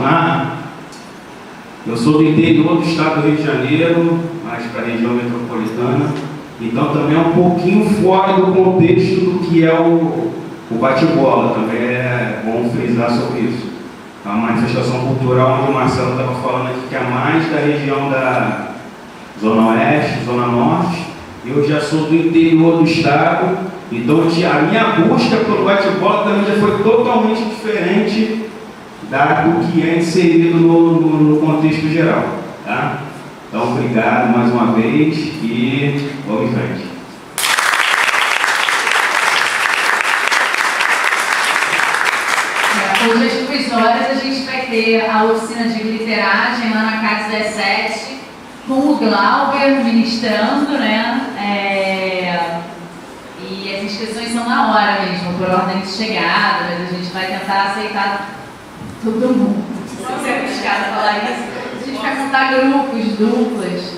Eu sou do interior do estado do Rio de Janeiro, mais para a região metropolitana. Então também é um pouquinho fora do contexto do que é o bate-bola, também é bom frisar sobre isso. É uma manifestação cultural onde o Marcelo estava falando aqui que é mais da região da Zona Oeste, Zona Norte. Eu já sou do interior do estado, então a minha busca pelo bate-bola também já foi totalmente diferente do que é inserido no contexto geral. Tá? Então, obrigado mais uma vez e vamos em frente. Hoje às 2 horas a gente vai ter a oficina de literagem lá na Casa 17 com o Glauber ministrando, né? E as inscrições são na hora mesmo, por ordem de chegada, mas a gente vai tentar aceitar todo mundo. Não ser arriscado falar isso. A gente vai montar grupos, duplas.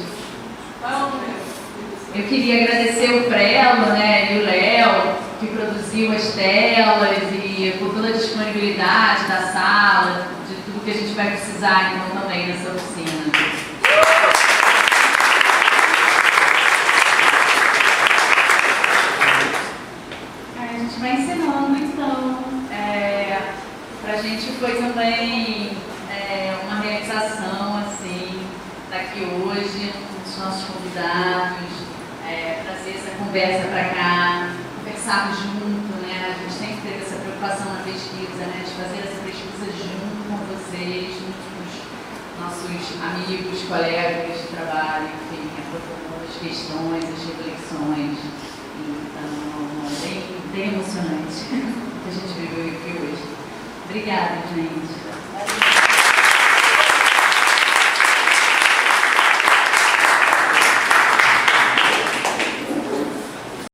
Eu queria agradecer o Prelo, né, e o Léo, que produziu as telas, e por toda a disponibilidade da sala, de tudo que a gente vai precisar então, também nessa oficina. A gente vai encerrando então. Pra gente foi também uma realização assim, estar aqui hoje com os nossos convidados, trazer essa conversa para cá, conversarmos junto, né? A gente sempre teve essa preocupação na pesquisa, né? De fazer essa pesquisa junto com vocês, junto com os nossos amigos, colegas de trabalho, enfim, aprofundando as questões, as reflexões. Então, bem emocionante o que a gente viveu aqui hoje. Obrigada, gente.